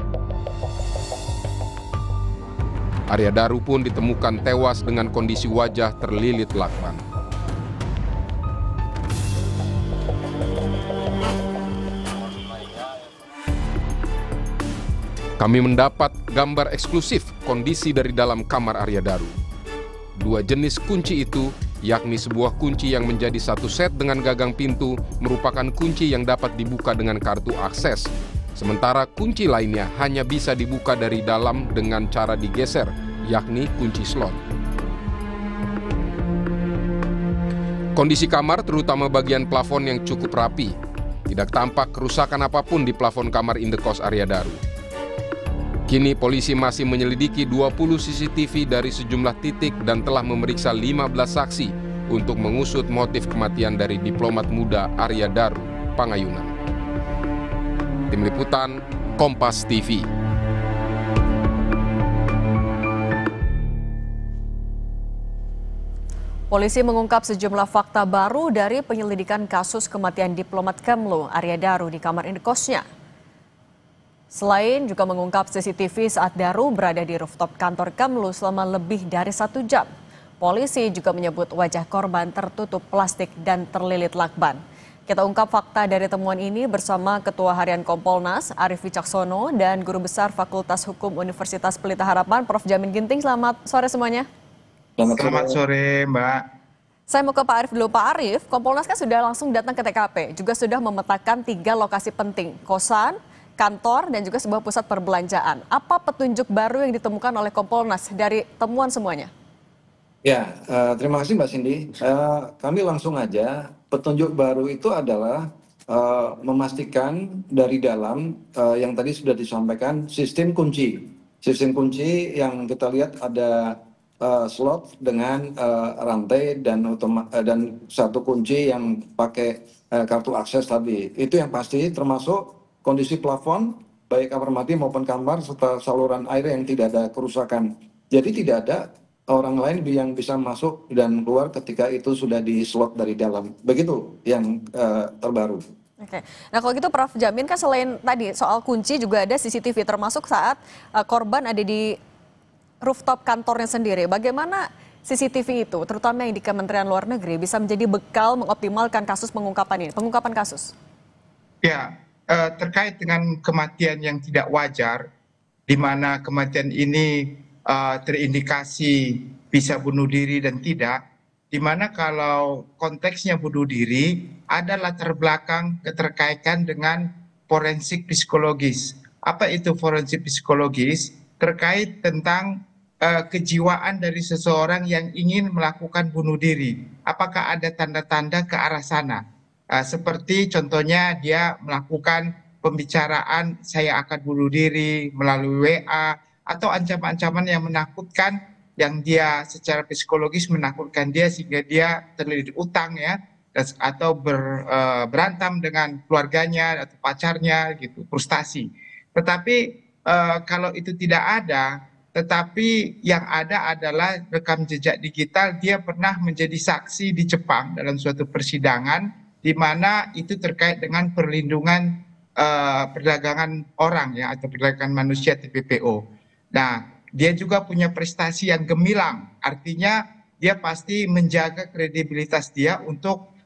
Arya Daru pun ditemukan tewas dengan kondisi wajah terlilit lakban. Kami mendapat gambar eksklusif kondisi dari dalam kamar Arya Daru. 2 jenis kunci itu, yakni sebuah kunci yang menjadi satu set dengan gagang pintu, merupakan kunci yang dapat dibuka dengan kartu akses. Sementara kunci lainnya hanya bisa dibuka dari dalam dengan cara digeser, yakni kunci slot. Kondisi kamar, terutama bagian plafon yang cukup rapi. Tidak tampak kerusakan apapun di plafon kamar indekos Arya Daru. Kini polisi masih menyelidiki 20 CCTV dari sejumlah titik dan telah memeriksa 15 saksi untuk mengusut motif kematian dari diplomat muda Arya Daru Pangayunan. Tim Liputan, Kompas TV. Polisi mengungkap sejumlah fakta baru dari penyelidikan kasus kematian diplomat Kemlu Arya Daru di kamar indekosnya. Selain juga mengungkap CCTV saat Daru berada di rooftop kantor Kemlu selama lebih dari 1 jam. Polisi juga menyebut wajah korban tertutup plastik dan terlilit lakban. Kita ungkap fakta dari temuan ini bersama Ketua Harian Kompolnas Arief Wicaksono dan Guru Besar Fakultas Hukum Universitas Pelita Harapan Prof. Jamin Ginting. Selamat sore semuanya. Selamat sore Mbak. Saya mau ke Pak Arief dulu. Pak Arief, Kompolnas kan sudah langsung datang ke TKP, juga sudah memetakan 3 lokasi penting, kosan, kantor, dan juga sebuah pusat perbelanjaan. Apa petunjuk baru yang ditemukan oleh Kompolnas dari temuan semuanya? Ya, terima kasih Mbak Cindy. Kami langsung aja, petunjuk baru itu adalah memastikan dari dalam yang tadi sudah disampaikan sistem kunci. Sistem kunci yang kita lihat ada slot dengan rantai dan satu kunci yang pakai kartu akses tadi. Itu yang pasti termasuk kondisi plafon, baik kamar mandi maupun kamar serta saluran air yang tidak ada kerusakan. Jadi tidak ada orang lain yang bisa masuk dan keluar ketika itu sudah di slot dari dalam. Begitu yang terbaru. Oke, nah kalau gitu Prof Jamin kan selain tadi soal kunci juga ada CCTV termasuk saat korban ada di rooftop kantornya sendiri. Bagaimana CCTV itu, terutama yang di Kementerian Luar Negeri, bisa menjadi bekal mengoptimalkan kasus pengungkapan kasus? Ya, terkait dengan kematian yang tidak wajar, di mana kematian ini terindikasi bisa bunuh diri dan tidak, di mana kalau konteksnya bunuh diri ada latar belakang keterkaitan dengan forensik psikologis. Apa itu forensik psikologis? Terkait tentang kejiwaan dari seseorang yang ingin melakukan bunuh diri. Apakah ada tanda-tanda ke arah sana? Seperti contohnya dia melakukan pembicaraan saya akan bunuh diri melalui WA, atau ancaman-ancaman yang menakutkan yang dia secara psikologis menakutkan dia sehingga dia terlilit utang ya, atau berantem dengan keluarganya atau pacarnya gitu, frustasi. Tetapi kalau itu tidak ada, tetapi yang ada adalah rekam jejak digital, dia pernah menjadi saksi di Jepang dalam suatu persidangan di mana itu terkait dengan perlindungan perdagangan orang ya, atau perdagangan manusia TPPO. Nah, dia juga punya prestasi yang gemilang, artinya dia pasti menjaga kredibilitas dia untuk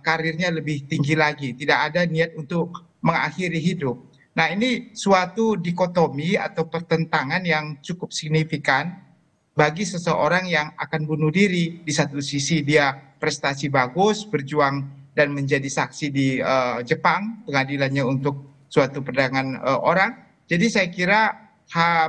karirnya lebih tinggi lagi, tidak ada niat untuk mengakhiri hidup. Nah, ini suatu dikotomi atau pertentangan yang cukup signifikan bagi seseorang yang akan bunuh diri. Di satu sisi dia prestasi bagus, berjuang dan menjadi saksi di Jepang, pengadilannya untuk suatu perdagangan orang. Jadi saya kira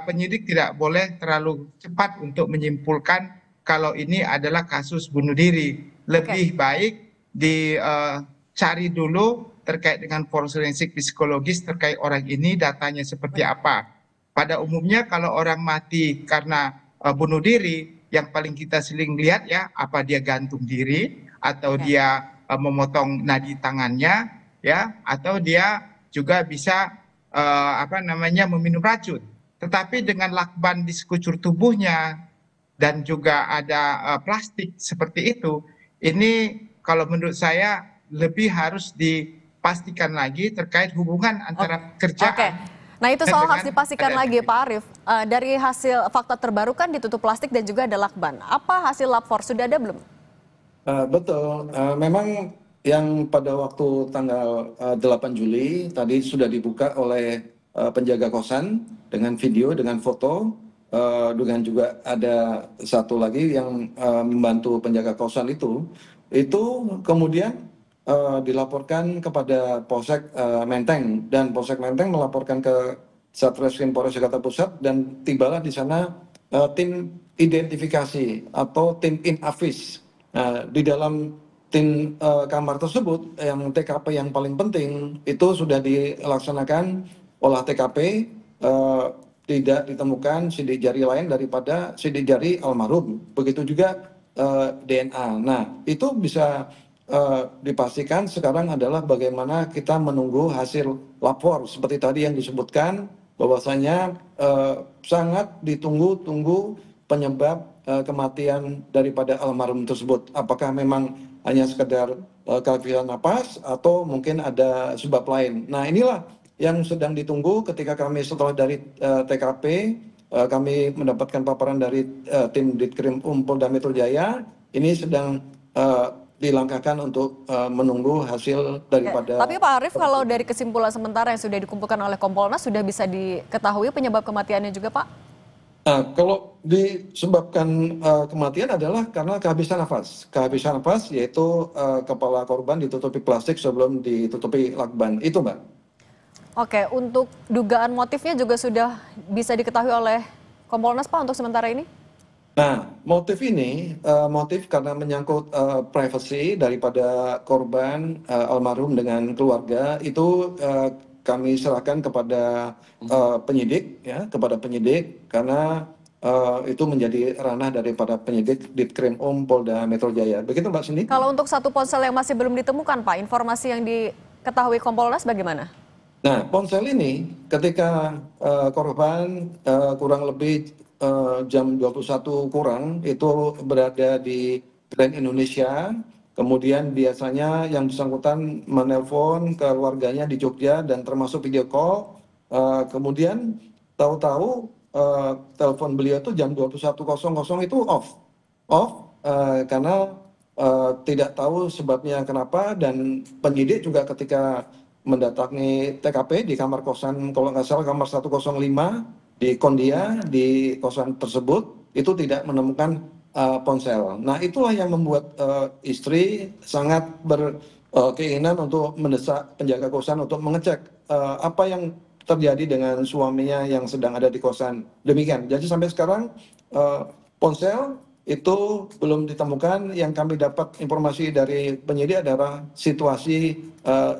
penyidik tidak boleh terlalu cepat untuk menyimpulkan kalau ini adalah kasus bunuh diri. Lebih baik dicari dulu terkait dengan forensik psikologis terkait orang ini, datanya seperti apa. Pada umumnya kalau orang mati karena bunuh diri, yang paling kita sering lihat ya, apa dia gantung diri, atau dia memotong nadi tangannya, ya, atau dia juga bisa meminum racun. Tetapi dengan lakban di sekujur tubuhnya dan juga ada plastik seperti itu, ini kalau menurut saya lebih harus dipastikan lagi terkait hubungan antara kerjaan. Nah itu soal harus dipastikan lagi Pak Arief. Dari hasil fakta terbaru kan ditutup plastik dan juga ada lakban. Apa hasil lapor, sudah ada belum? Betul, memang yang pada waktu tanggal 8 Juli tadi sudah dibuka oleh penjaga kosan dengan video, dengan foto, dengan juga ada satu lagi yang membantu penjaga kosan itu kemudian dilaporkan kepada Polsek Menteng, dan Polsek Menteng melaporkan ke Satreskrim Polres Jakarta Pusat, dan tibalah di sana tim identifikasi atau tim Inavis. Di dalam tim kamar tersebut yang TKP yang paling penting itu sudah dilaksanakan olah TKP, tidak ditemukan sidik jari lain daripada sidik jari almarhum. Begitu juga DNA. Nah, itu bisa dipastikan. Sekarang adalah bagaimana kita menunggu hasil lapor seperti tadi yang disebutkan, bahwasanya sangat ditunggu-tunggu penyebab kematian daripada almarhum tersebut. Apakah memang hanya sekedar kehabisan napas atau mungkin ada sebab lain. Nah, inilah yang sedang ditunggu. Ketika kami setelah dari TKP, kami mendapatkan paparan dari tim Ditkrim Polda Metro Jaya, ini sedang dilangkahkan untuk menunggu hasil daripada. Tapi Pak Arief, kalau dari kesimpulan sementara yang sudah dikumpulkan oleh Kompolnas, sudah bisa diketahui penyebab kematiannya juga Pak? Kalau disebabkan kematian adalah karena kehabisan nafas. Kehabisan nafas yaitu kepala korban ditutupi plastik sebelum ditutupi lakban. Itu Mbak. Oke, untuk dugaan motifnya juga sudah bisa diketahui oleh Kompolnas Pak untuk sementara ini? Nah, motif ini motif karena menyangkut privasi daripada korban almarhum dengan keluarga itu kami serahkan kepada penyidik, ya, kepada penyidik karena itu menjadi ranah daripada penyidik Ditkrim Polda Metro Jaya. Begitu Mbak Cindy? Kalau untuk satu ponsel yang masih belum ditemukan, Pak, informasi yang diketahui Kompolnas bagaimana? Nah, ponsel ini ketika korban kurang lebih jam 21 kurang itu berada di Grand Indonesia, kemudian biasanya yang bersangkutan menelpon ke keluarganya di Jogja dan termasuk video call, kemudian tahu-tahu telepon beliau itu jam 21.00 itu off karena tidak tahu sebabnya kenapa, dan penyidik juga ketika mendatangi TKP di kamar kosan, kalau nggak salah kamar 105 di Kondia, di kosan tersebut, itu tidak menemukan ponsel. Nah, itulah yang membuat istri sangat berkeinginan untuk mendesak penjaga kosan untuk mengecek apa yang terjadi dengan suaminya yang sedang ada di kosan. Demikian. Jadi sampai sekarang ponsel itu belum ditemukan. Yang kami dapat informasi dari penyidik adalah situasi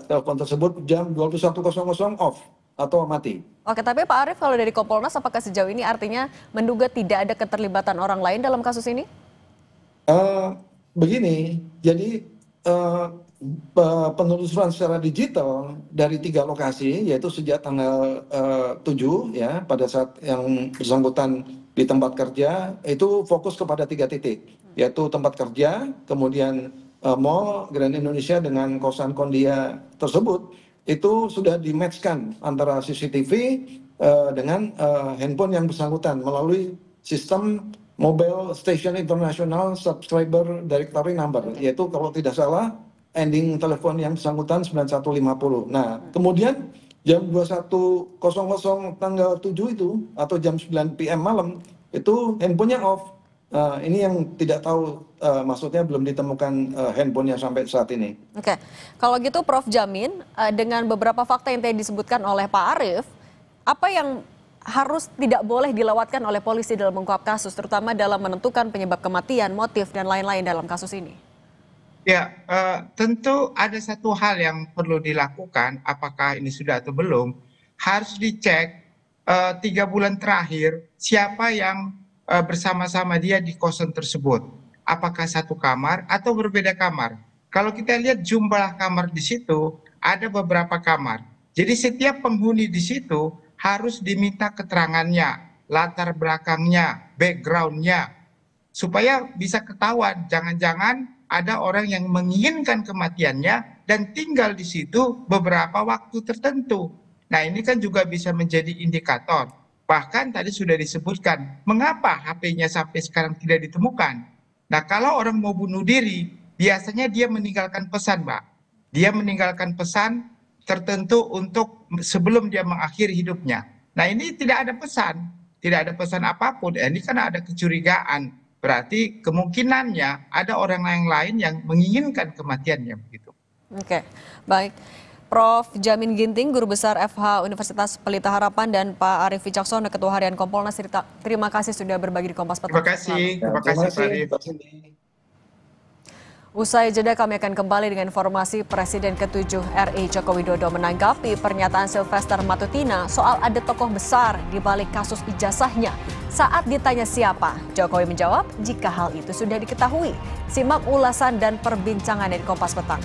telepon tersebut jam 21.00 off atau mati. Oke, tapi Pak Arief, kalau dari Kompolnas apakah sejauh ini artinya menduga tidak ada keterlibatan orang lain dalam kasus ini? Begini, jadi penelusuran secara digital dari 3 lokasi, yaitu sejak tanggal 7 ya, pada saat yang bersangkutan di tempat kerja, itu fokus kepada 3 titik, yaitu tempat kerja, kemudian Mall Grand Indonesia dengan kosan Kondia tersebut. Itu sudah di-match-kan antara CCTV dengan handphone yang bersangkutan melalui sistem Mobile Station International Subscriber Directory Number, yaitu kalau tidak salah ending telepon yang bersangkutan 9150. Nah, kemudian jam 21.00 tanggal 7 itu atau jam 9 PM malam itu handphonenya off. Ini yang tidak tahu, maksudnya belum ditemukan handphonenya sampai saat ini. Oke, kalau gitu Prof jamin dengan beberapa fakta yang tadi disebutkan oleh Pak Arief, apa yang harus tidak boleh dilewatkan oleh polisi dalam mengungkap kasus, terutama dalam menentukan penyebab kematian, motif, dan lain-lain dalam kasus ini? Ya, tentu ada satu hal yang perlu dilakukan, apakah ini sudah atau belum, harus dicek 3 bulan terakhir siapa yang bersama-sama dia di kosan tersebut. Apakah satu kamar atau berbeda kamar. Kalau kita lihat jumlah kamar di situ, ada beberapa kamar. Jadi setiap penghuni di situ harus diminta keterangannya, latar belakangnya, backgroundnya, supaya bisa ketahuan jangan-jangan ada orang yang menginginkan kematiannya dan tinggal di situ beberapa waktu tertentu. Nah, ini kan juga bisa menjadi indikator. Bahkan tadi sudah disebutkan, mengapa HP-nya sampai sekarang tidak ditemukan. Nah, kalau orang mau bunuh diri, biasanya dia meninggalkan pesan, Mbak. Dia meninggalkan pesan tertentu untuk sebelum dia mengakhiri hidupnya. Nah, ini tidak ada pesan apapun. Ini kan ada kecurigaan. Berarti kemungkinannya ada orang lain yang menginginkan kematiannya begitu. Oke, baik. Prof Jamin Ginting, Guru Besar FH Universitas Pelita Harapan, dan Pak Arief Wicaksono, Ketua Harian Kompolnas. Terima kasih sudah berbagi di Kompas Petang. Terima kasih Pak Arief. Usai jeda kami akan kembali dengan informasi Presiden ke-7 RI Joko Widodo menanggapi pernyataan Sylvester Matutina soal ada tokoh besar di balik kasus ijazahnya. Saat ditanya siapa, Jokowi menjawab jika hal itu sudah diketahui. Simak ulasan dan perbincangan dari Kompas Petang.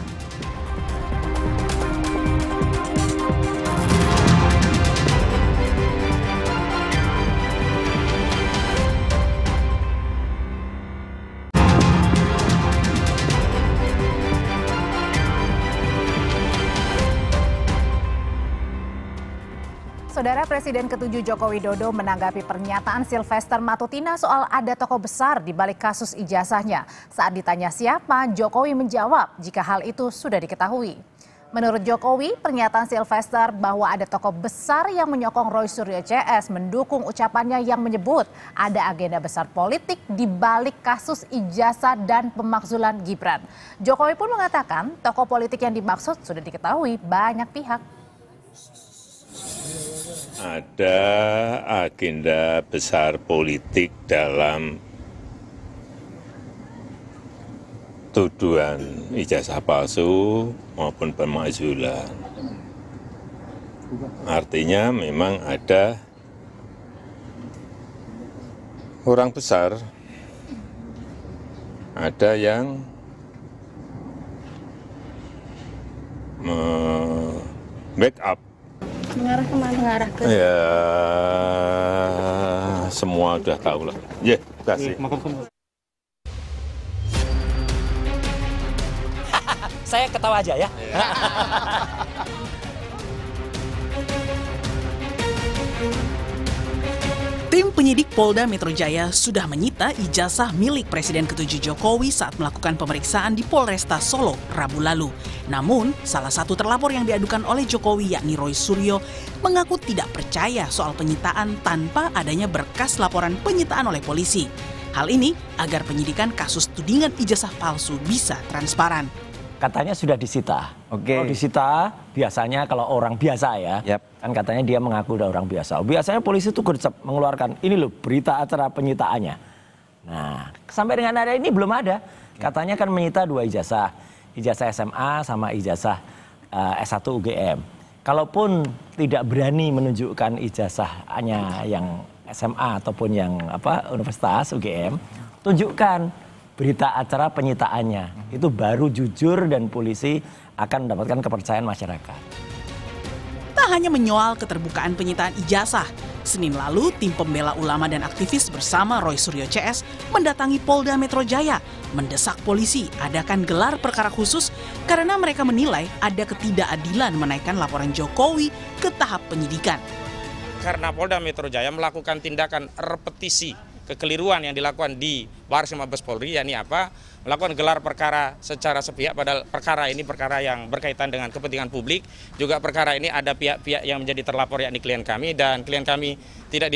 Saudara, Presiden ke-7 Joko Widodo menanggapi pernyataan Sylvester Matutina soal ada tokoh besar di balik kasus ijazahnya. Saat ditanya siapa, Jokowi menjawab jika hal itu sudah diketahui. Menurut Jokowi, pernyataan Sylvester bahwa ada tokoh besar yang menyokong Roy Suryo CS mendukung ucapannya yang menyebut ada agenda besar politik di balik kasus ijazah dan pemakzulan Gibran. Jokowi pun mengatakan tokoh politik yang dimaksud sudah diketahui banyak pihak. Ada agenda besar politik dalam tuduhan ijazah palsu maupun pemakzulan. Artinya memang ada orang besar, ada yang backup. Mengarah kemana? Mengarah ke? Ya, semua udah tahu lah. Ya, kasih. Saya ketawa aja ya. Tim penyidik Polda Metro Jaya sudah menyita ijazah milik Presiden ke-7 Jokowi saat melakukan pemeriksaan di Polresta Solo Rabu lalu. Namun, salah satu terlapor yang diadukan oleh Jokowi yakni Roy Suryo mengaku tidak percaya soal penyitaan tanpa adanya berkas laporan penyitaan oleh polisi. Hal ini agar penyidikan kasus tudingan ijazah palsu bisa transparan. Katanya sudah disita. Kalau disita, biasanya kalau orang biasa ya, kan katanya dia mengaku udah orang biasa. Biasanya polisi itu gercep mengeluarkan, ini loh berita acara penyitaannya. Nah, sampai dengan hari ini belum ada. Katanya kan menyita 2 ijazah. Ijazah SMA sama ijazah S1 UGM. Kalaupun tidak berani menunjukkan ijazahnya yang SMA ataupun yang Universitas UGM, tunjukkan berita acara penyitaannya. Itu baru jujur dan polisi akan mendapatkan kepercayaan masyarakat. Tak hanya menyoal keterbukaan penyitaan ijazah, Senin lalu tim pembela ulama dan aktivis bersama Roy Suryo CS mendatangi Polda Metro Jaya, mendesak polisi adakan gelar perkara khusus karena mereka menilai ada ketidakadilan menaikkan laporan Jokowi ke tahap penyidikan. Karena Polda Metro Jaya melakukan tindakan repetisi kekeliruan yang dilakukan di Baris Mabes Polri, yakni apa? Melakukan gelar perkara secara sepihak, padahal perkara ini perkara yang berkaitan dengan kepentingan publik. Juga perkara ini ada pihak-pihak yang menjadi terlapor, yakni klien kami, dan klien kami tidak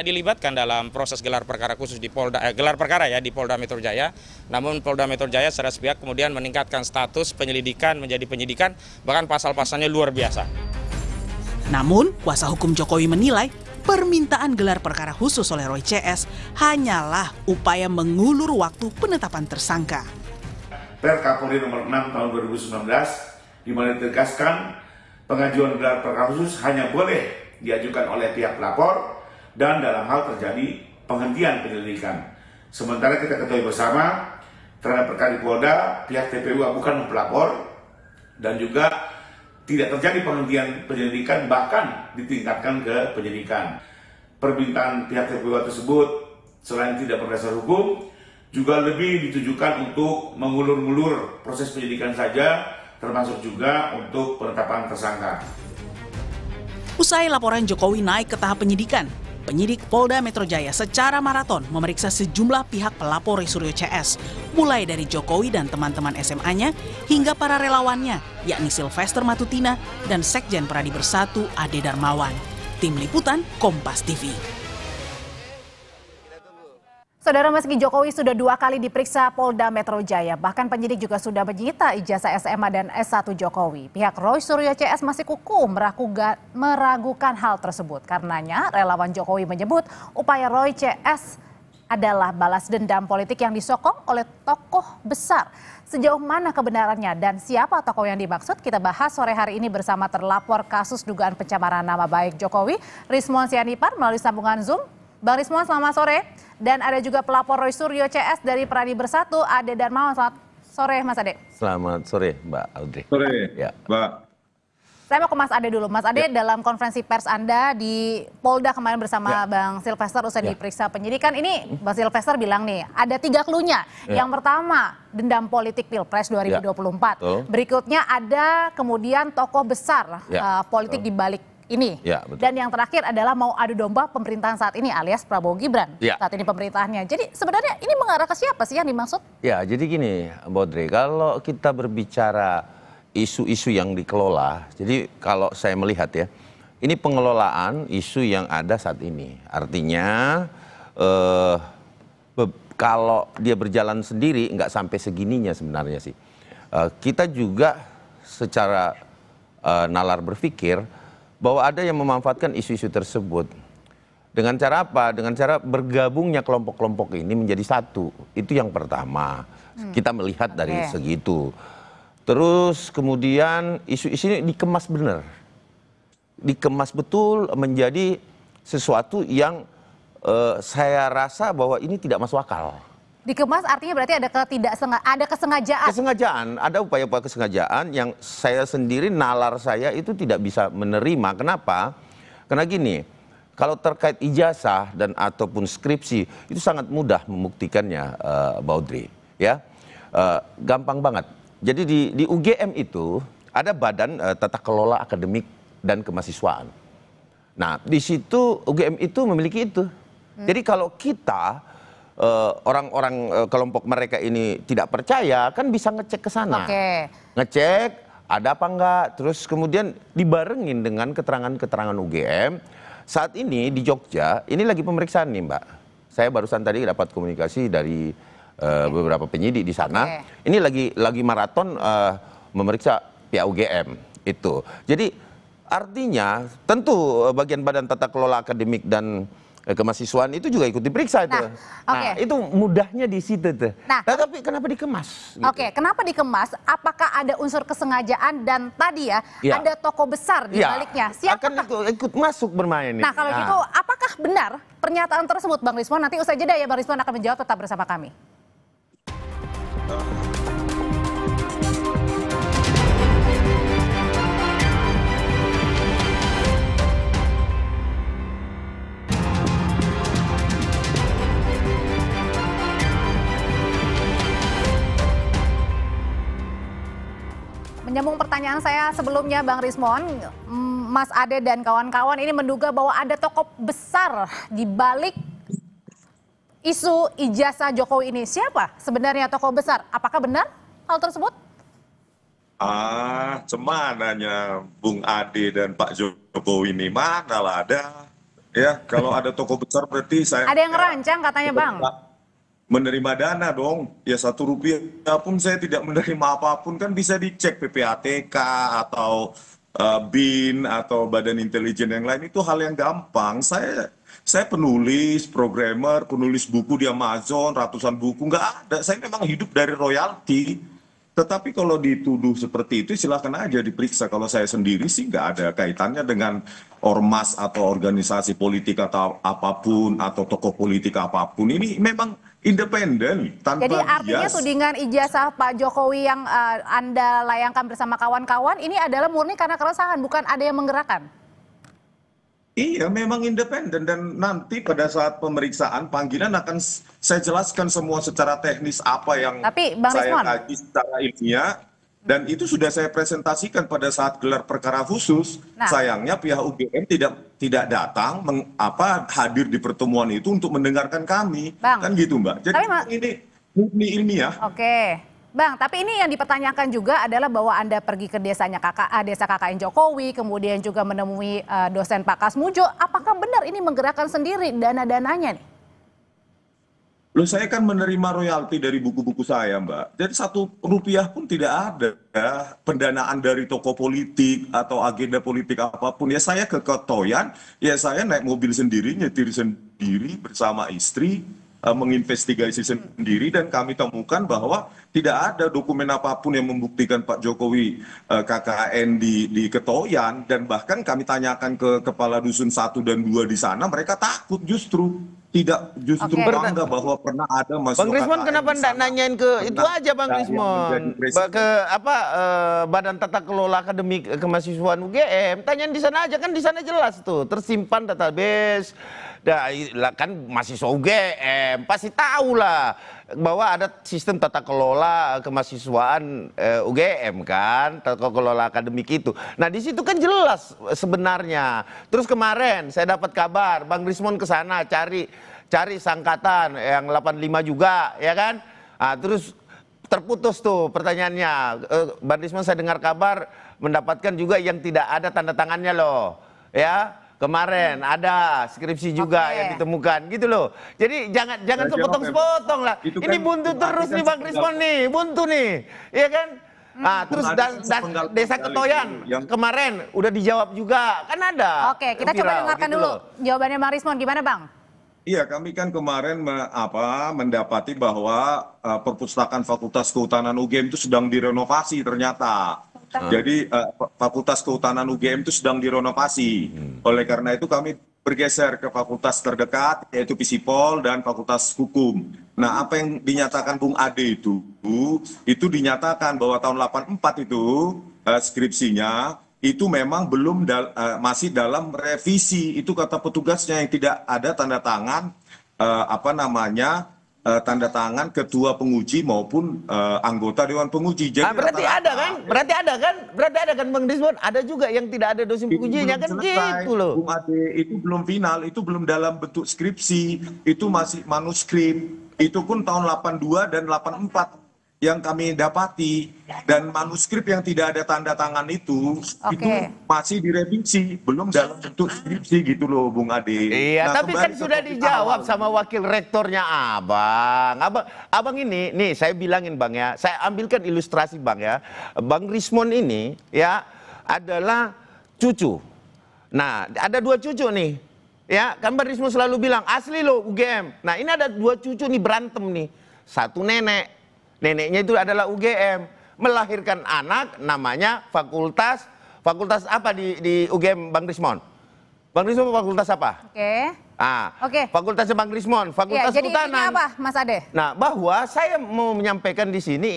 dilibatkan dalam proses gelar perkara khusus di Polda, gelar perkara ya di Polda Metro Jaya. Namun Polda Metro Jaya secara sepihak kemudian meningkatkan status penyelidikan menjadi penyidikan, bahkan pasal-pasalnya luar biasa. Namun, kuasa hukum Jokowi menilai permintaan gelar perkara khusus oleh Roy CS hanyalah upaya mengulur waktu penetapan tersangka. Per Kapolri nomor 6 tahun 2019, di mana ditegaskan pengajuan gelar perkara khusus hanya boleh diajukan oleh pihak pelapor dan dalam hal terjadi penghentian penyelidikan. Sementara kita ketahui bersama terhadap perkara di Polda, pihak TPU bukan pelapor dan juga tidak terjadi penghentian penyelidikan, bahkan ditingkatkan ke penyidikan. Permintaan pihak TPU tersebut selain tidak berdasar hukum, juga lebih ditujukan untuk mengulur-ngulur proses penyidikan saja, termasuk juga untuk penetapan tersangka. Usai laporan Jokowi naik ke tahap penyidikan, penyidik Polda Metro Jaya secara maraton memeriksa sejumlah pihak pelapor Roy Suryo CS, mulai dari Jokowi dan teman-teman SMA-nya hingga para relawannya, yakni Sylvester Matutina dan Sekjen Pradi Bersatu Ade Darmawan. Tim Liputan Kompas TV. Saudara, meski Jokowi sudah 2 kali diperiksa Polda Metro Jaya, bahkan penyidik juga sudah menyita ijazah SMA dan S1 Jokowi. Pihak Roy Suryo CS masih kukuh meragukan hal tersebut. Karenanya relawan Jokowi menyebut upaya Roy CS adalah balas dendam politik yang disokong oleh tokoh besar. Sejauh mana kebenarannya dan siapa tokoh yang dimaksud, kita bahas sore hari ini bersama terlapor kasus dugaan pencemaran nama baik Jokowi, Rismon Sianipar, melalui sambungan Zoom. Bang Rismon, selamat sore. Dan ada juga pelapor Roy Suryo CS dari Pradi Bersatu, Ade Darmawan. Selamat sore, Mas Ade. Selamat sore, Mbak Audrey. Sore, ya. Mbak. Saya mau ke Mas Ade dulu. Mas Ade, dalam konferensi pers Anda di Polda kemarin bersama Bang Sylvester usai diperiksa penyidikan, ini Bang Sylvester bilang nih, ada 3 cluenya. Yang pertama, dendam politik Pilpres 2024. Berikutnya ada kemudian tokoh besar politik di balik ini. Dan yang terakhir adalah mau adu domba pemerintahan saat ini alias Prabowo Gibran saat ini pemerintahannya. Jadi sebenarnya ini mengarah ke siapa sih yang dimaksud? Ya, jadi gini, Mbak Audrey, kalau kita berbicara isu-isu yang dikelola, jadi kalau saya melihat ya, ini pengelolaan isu yang ada saat ini. Artinya kalau dia berjalan sendiri nggak sampai segininya sebenarnya sih. Kita juga secara nalar berpikir bahwa ada yang memanfaatkan isu-isu tersebut. Dengan cara apa? Dengan cara bergabungnya kelompok-kelompok ini menjadi satu. Itu yang pertama. Kita melihat dari segitu. Terus kemudian isu-isu ini dikemas benar. Dikemas betul menjadi sesuatu yang saya rasa bahwa ini tidak masuk akal. Dikemas artinya berarti ada kesengajaan. Kesengajaan, ada upaya-upaya kesengajaan yang saya sendiri, nalar saya itu tidak bisa menerima. Kenapa? Karena gini, kalau terkait ijazah dan ataupun skripsi itu sangat mudah membuktikannya, Baudri. Ya, gampang banget. Jadi di UGM itu ada Badan Tata Kelola Akademik dan Kemahasiswaan. Nah, di situ UGM itu memiliki itu. Jadi kalau kita orang-orang kelompok mereka ini tidak percaya, kan bisa ngecek ke sana. Ngecek ada apa enggak, terus kemudian dibarengin dengan keterangan-keterangan UGM. Saat ini di Jogja, ini lagi pemeriksaan nih Mbak. Saya barusan tadi dapat komunikasi dari beberapa penyidik di sana. Ini lagi maraton memeriksa pihak UGM itu. Jadi artinya tentu bagian Badan Tata Kelola Akademik dan Kemahasiswaan itu juga ikut diperiksa itu. Nah, itu mudahnya di situ tuh. Nah, tapi kenapa dikemas? Gitu. Kenapa dikemas? Apakah ada unsur kesengajaan dan tadi ada tokoh besar di baliknya? Akan ikut masuk bermain. Nah, kalau gitu apakah benar pernyataan tersebut, Bang Rismon? Nanti usai jeda ya, Bang Rismon akan menjawab, tetap bersama kami. Menyambung pertanyaan saya sebelumnya, Bang Rismon, Mas Ade dan kawan-kawan ini menduga bahwa ada tokoh besar di balik isu ijazah Jokowi ini. Siapa sebenarnya tokoh besar? Apakah benar hal tersebut? Cemananya Bung Ade dan Pak Jokowi ini manalah ada. Ya, kalau ada tokoh besar berarti saya... Ada yang ngerancang katanya, Bang. Menerima dana dong, ya Rp1 pun saya tidak menerima apapun, kan bisa dicek PPATK atau BIN atau Badan Intelijen yang lain, itu hal yang gampang. Saya penulis, programmer, penulis buku di Amazon, ratusan buku, nggak ada. Saya memang hidup dari royalti. Tetapi kalau dituduh seperti itu silahkan aja diperiksa. Kalau saya sendiri sih nggak ada kaitannya dengan ormas atau organisasi politik atau apapun, atau tokoh politik apapun. Ini memang independen, tanpa bias. Jadi artinya tudingan ijazah Pak Jokowi yang Anda layangkan bersama kawan-kawan ini adalah murni karena keresahan, bukan ada yang menggerakkan? Iya, memang independen, dan nanti pada saat pemeriksaan panggilan akan saya jelaskan semua secara teknis apa yang saya kaji secara ilmiah, dan itu sudah saya presentasikan pada saat gelar perkara khusus. Sayangnya pihak UGM tidak datang hadir di pertemuan itu untuk mendengarkan kami. Kan gitu, Mbak. Jadi ini murni ilmiah. Bang, tapi ini yang dipertanyakan juga adalah bahwa Anda pergi ke desa KKN Jokowi, kemudian juga menemui dosen Pak Kasmujo. Apakah benar ini menggerakkan sendiri dana-dananya nih? Loh, saya kan menerima royalti dari buku-buku saya, Mbak. Jadi Rp1 pun tidak ada pendanaan dari tokoh politik atau agenda politik apapun. Ya saya ke Ketoyan, ya saya naik mobil sendiri, nyetir sendiri bersama istri, menginvestigasi sendiri, dan kami temukan bahwa tidak ada dokumen apapun yang membuktikan Pak Jokowi KKN di Ketoyan, dan bahkan kami tanyakan ke kepala dusun 1 dan 2 di sana, mereka takut justru bangga bahwa pernah ada masuk. Bang Rismon, kenapa enggak nanyain ke itu aja, Bang Rismon, ke Badan Tata Kelola Akademik Kemahasiswaan UGM, tanyain di sana aja, kan di sana jelas tuh tersimpan database. Kan mahasiswa UGM pasti tahu lah bahwa ada sistem tata kelola kemahasiswaan UGM kan, tata kelola akademik itu. Nah di situ kan jelas sebenarnya. Terus kemarin saya dapat kabar Bang Rismon ke sana cari sangkatan yang 85 juga, ya kan? Nah, terus terputus tuh pertanyaannya. Bang Rismon saya dengar kabar mendapatkan juga yang tidak ada tanda tangannya loh, ya. Kemarin ada skripsi juga yang ditemukan gitu loh. Jadi jangan sepotong-sepotong lah. Ini buntu terus nih Bang Rismon nih, buntu nih. Iya kan? Terus Desa Ketoyan kemarin udah dijawab juga, kan ada. Oke, kita coba dengarkan dulu jawabannya Bang Rismon, gimana Bang? Iya, kami kan kemarin mendapati bahwa perpustakaan Fakultas Kehutanan UGM itu sedang direnovasi ternyata. Jadi Fakultas Kehutanan UGM itu sedang direnovasi. Oleh karena itu kami bergeser ke fakultas terdekat, yaitu Fisipol dan Fakultas Hukum. Nah, apa yang dinyatakan Bung Ade itu dinyatakan bahwa tahun 84 itu skripsinya itu memang belum masih dalam revisi. Itu kata petugasnya, yang tidak ada tanda tangan tanda tangan ketua penguji maupun anggota dewan penguji. Jadi berarti ada kan Bang Rismon, ada juga yang tidak ada dosen pengujinya kan gitu loh. Bung Ade, itu belum final, itu belum dalam bentuk skripsi, itu masih manuskrip. Itu pun tahun 82 dan 84 yang kami dapati, dan manuskrip yang tidak ada tanda tangan itu masih direvisi, belum dalam bentuk skripsi gitu loh Bung Ade. Iya, tapi kan sudah dijawab sama wakil rektornya Abang ini, nih saya bilangin Bang ya, saya ambilkan ilustrasi Bang ya. Bang Rismon ini ya adalah cucu. Nah, ada 2 cucu nih. Ya, kan Bang Rismon selalu bilang asli loh UGM. Nah, ini ada 2 cucu nih berantem nih. Satu neneknya itu adalah UGM, melahirkan anak namanya fakultas apa di UGM Bang Rismon? Bang Rismon fakultas apa? Fakultasnya Bang Rismon, Fakultas Kehutanan. Jadi apa, Mas Ade? Nah, bahwa saya mau menyampaikan di sini,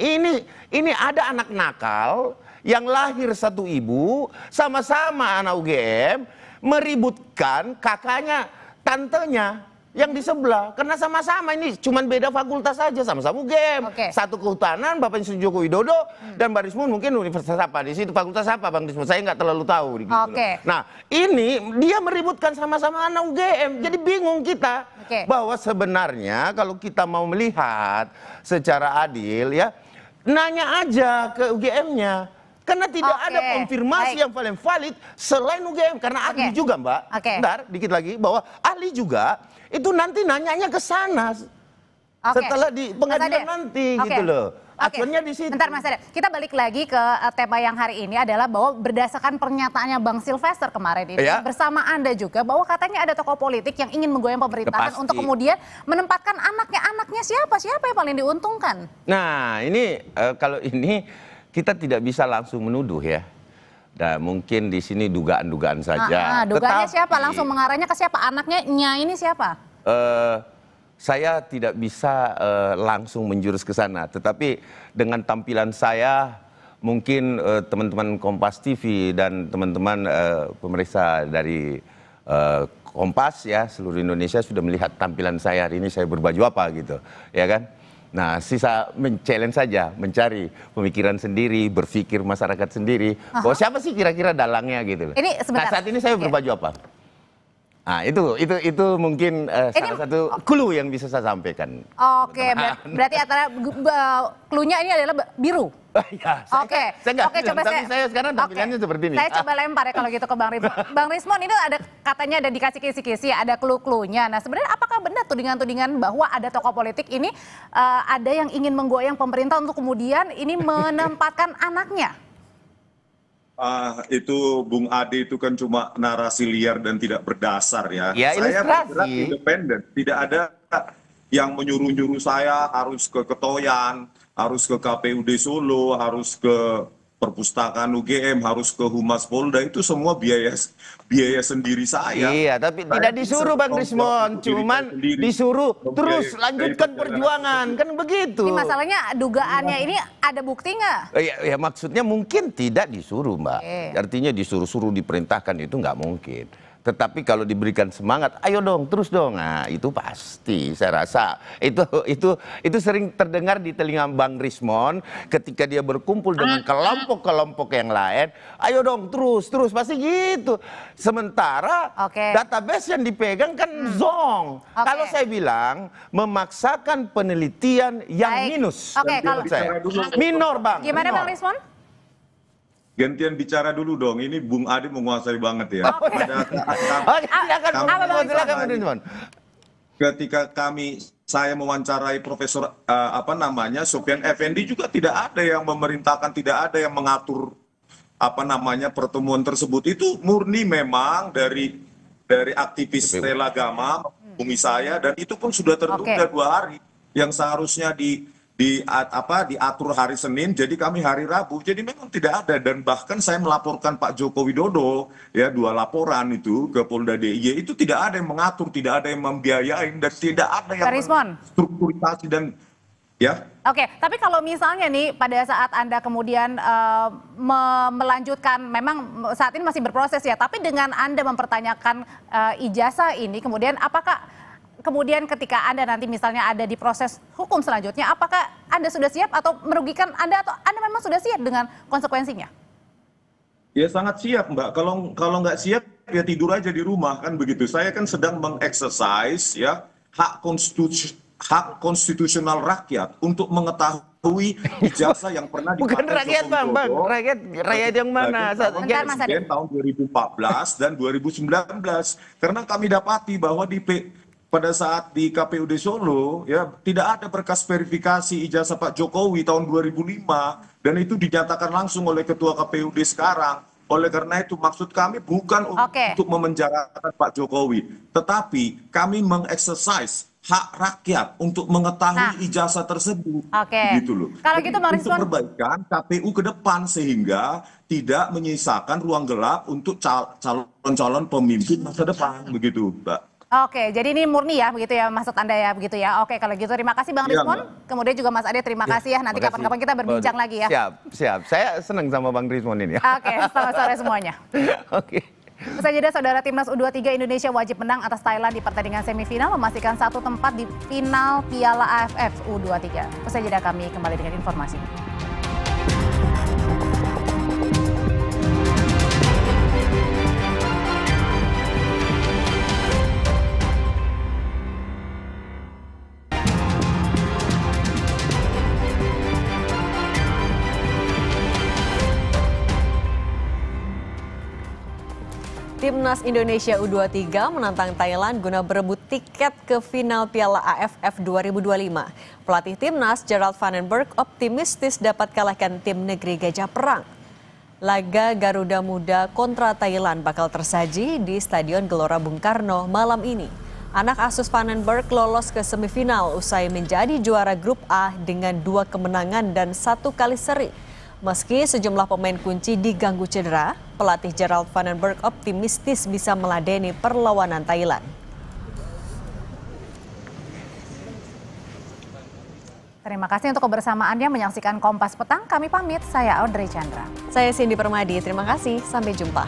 ini ada anak nakal yang lahir satu ibu, sama-sama anak UGM, meributkan kakaknya, tantenya yang di sebelah, karena sama-sama ini cuman beda fakultas saja, sama-sama UGM. Satu kehutanan, Bapak Insinyur Joko Widodo, dan Bang Rismon mungkin universitas apa di situ, fakultas apa Bang Rismon, saya nggak terlalu tahu. Gitu Nah, ini dia meributkan sama-sama anak UGM, jadi bingung kita bahwa sebenarnya kalau kita mau melihat secara adil ya, nanya aja ke UGM-nya. Karena tidak ada konfirmasi yang paling valid selain UGM, karena ahli juga Mbak. Bentar, dikit lagi, bahwa ahli juga itu nanti nanyanya ke sana setelah di pengadilan nanti gitu loh. Acuannya di situ. Bentar Mas Ade, kita balik lagi ke tema yang hari ini adalah bahwa berdasarkan pernyataannya Bang Sylvester kemarin ini bersama Anda juga, bahwa katanya ada tokoh politik yang ingin menggoyang pemerintahan untuk kemudian menempatkan anaknya siapa yang paling diuntungkan. Nah, ini kalau ini kita tidak bisa langsung menuduh ya. Dan mungkin di sini dugaan-dugaan saja. Dugaannya siapa? Langsung mengarahnya ke siapa? Anaknya ini siapa? Saya tidak bisa langsung menjurus ke sana. Tetapi dengan tampilan saya, mungkin teman-teman Kompas TV dan teman-teman pemeriksa dari Kompas ya seluruh Indonesia sudah melihat tampilan saya hari ini, saya berbaju apa gitu, ya kan? Nah, sisa men-challenge saja, mencari pemikiran sendiri, berpikir masyarakat sendiri, bahwa siapa sih kira-kira dalangnya gitu. Nah, saat ini saya berbaju apa? Nah, itu mungkin salah satu clue yang bisa saya sampaikan. Berarti antara clue-nya ini adalah biru. Saya sekarang tampilannya seperti ini. Saya coba lempar ya kalau gitu ke Bang Rismon. Bang Rismon, ini katanya ada dikasih kisi-kisi, ada clue-cluenya. Nah, sebenarnya apakah benar tudingan-tudingan bahwa ada tokoh politik ini ada yang ingin menggoyang pemerintah untuk kemudian ini menempatkan anaknya? Itu Bung Ade itu kan cuma narasi liar dan tidak berdasar ya. Saya bergerak independen, tidak ada yang menyuruh-nyuruh saya harus ke Ketoyan, harus ke KPUD Solo, harus ke perpustakaan UGM, harus ke Humas Polda, itu semua biaya sendiri saya. Iya, tapi tidak disuruh Bang Rismon, cuman disuruh terus lanjutkan perjuangan, kan begitu. Ini masalahnya dugaannya ini ada bukti nggak? Ya maksudnya mungkin tidak disuruh Mbak, artinya disuruh-suruh diperintahkan itu nggak mungkin. Tetapi kalau diberikan semangat, ayo dong, terus dong. Nah, itu pasti saya rasa itu sering terdengar di telinga Bang Rismon ketika dia berkumpul dengan kelompok-kelompok yang lain. Ayo dong, terus pasti gitu. Sementara database yang dipegang kan zong. Kalau saya bilang memaksakan penelitian yang minus. Kalau minor Bang. Gimana Bang Rismon? Gantian bicara dulu dong, ini Bung Ade menguasai banget ya. ketika saya mewawancarai Profesor Sofyan Effendi juga tidak ada yang memerintahkan, tidak ada yang mengatur pertemuan tersebut. Itu murni memang dari aktivis rela agama menghubungi saya, dan itu pun sudah tertunda 2 hari yang seharusnya diatur hari Senin, jadi kami hari Rabu. Jadi memang tidak ada, dan bahkan saya melaporkan Pak Joko Widodo ya 2 laporan itu ke Polda DIY, itu tidak ada yang mengatur, tidak ada yang membiayain, dan tidak ada yang strukturisasi dan ya. Oke, tapi kalau misalnya nih pada saat Anda kemudian melanjutkan, memang saat ini masih berproses ya, tapi dengan Anda mempertanyakan ijazah ini, kemudian apakah kemudian ketika Anda nanti misalnya ada di proses hukum selanjutnya, apakah Anda sudah siap atau merugikan Anda, atau Anda memang sudah siap dengan konsekuensinya? Ya sangat siap, Mbak. Kalau nggak siap ya tidur aja di rumah, kan begitu. Saya kan sedang mengeksersis ya hak konstitusional rakyat untuk mengetahui ijazah yang pernah dipakai. Bukan rakyat, Bang. Rakyat yang mana? Presiden tahun 2014 dan 2019. Karena kami dapati bahwa pada saat di KPUD Solo ya tidak ada berkas verifikasi ijazah Pak Jokowi tahun 2005, dan itu dinyatakan langsung oleh Ketua KPUD sekarang. Oleh karena itu maksud kami bukan untuk memenjarakan Pak Jokowi, tetapi kami mengeksersis hak rakyat untuk mengetahui ijazah tersebut. Gitu loh. Kalau gitu Bang untuk Rizwan, perbaikan KPU ke depan sehingga tidak menyisakan ruang gelap untuk calon-calon pemimpin masa depan, begitu, Mbak. Oke, jadi ini murni ya, begitu ya maksud Anda ya, begitu ya. Oke, kalau gitu terima kasih Bang Rizwan. Kemudian juga Mas Ade, terima kasih ya. Nanti kapan-kapan kita berbincang lagi ya. Siap. Saya senang sama Bang Rizwan ini. Oke, selamat sore semuanya. Oke. Usai jeda, saudara, Timnas U23 Indonesia wajib menang atas Thailand di pertandingan semifinal, memastikan 1 tempat di final Piala AFF U23. Usai jeda kami kembali dengan informasi. Timnas Indonesia U23 menantang Thailand guna berebut tiket ke final Piala AFF 2025. Pelatih Timnas Gerald Van den Berg optimistis dapat kalahkan tim negeri Gajah Perang. Laga Garuda Muda kontra Thailand bakal tersaji di Stadion Gelora Bung Karno malam ini. Anak asuh Van den Berg lolos ke semifinal usai menjadi juara grup A dengan 2 kemenangan dan 1 kali seri. Meski sejumlah pemain kunci diganggu cedera, pelatih Gerald Van den Berg optimistis bisa meladeni perlawanan Thailand. Terima kasih untuk kebersamaannya menyaksikan Kompas Petang. Kami pamit, saya Audrey Chandra. Saya Cindy Permadi, terima kasih. Sampai jumpa.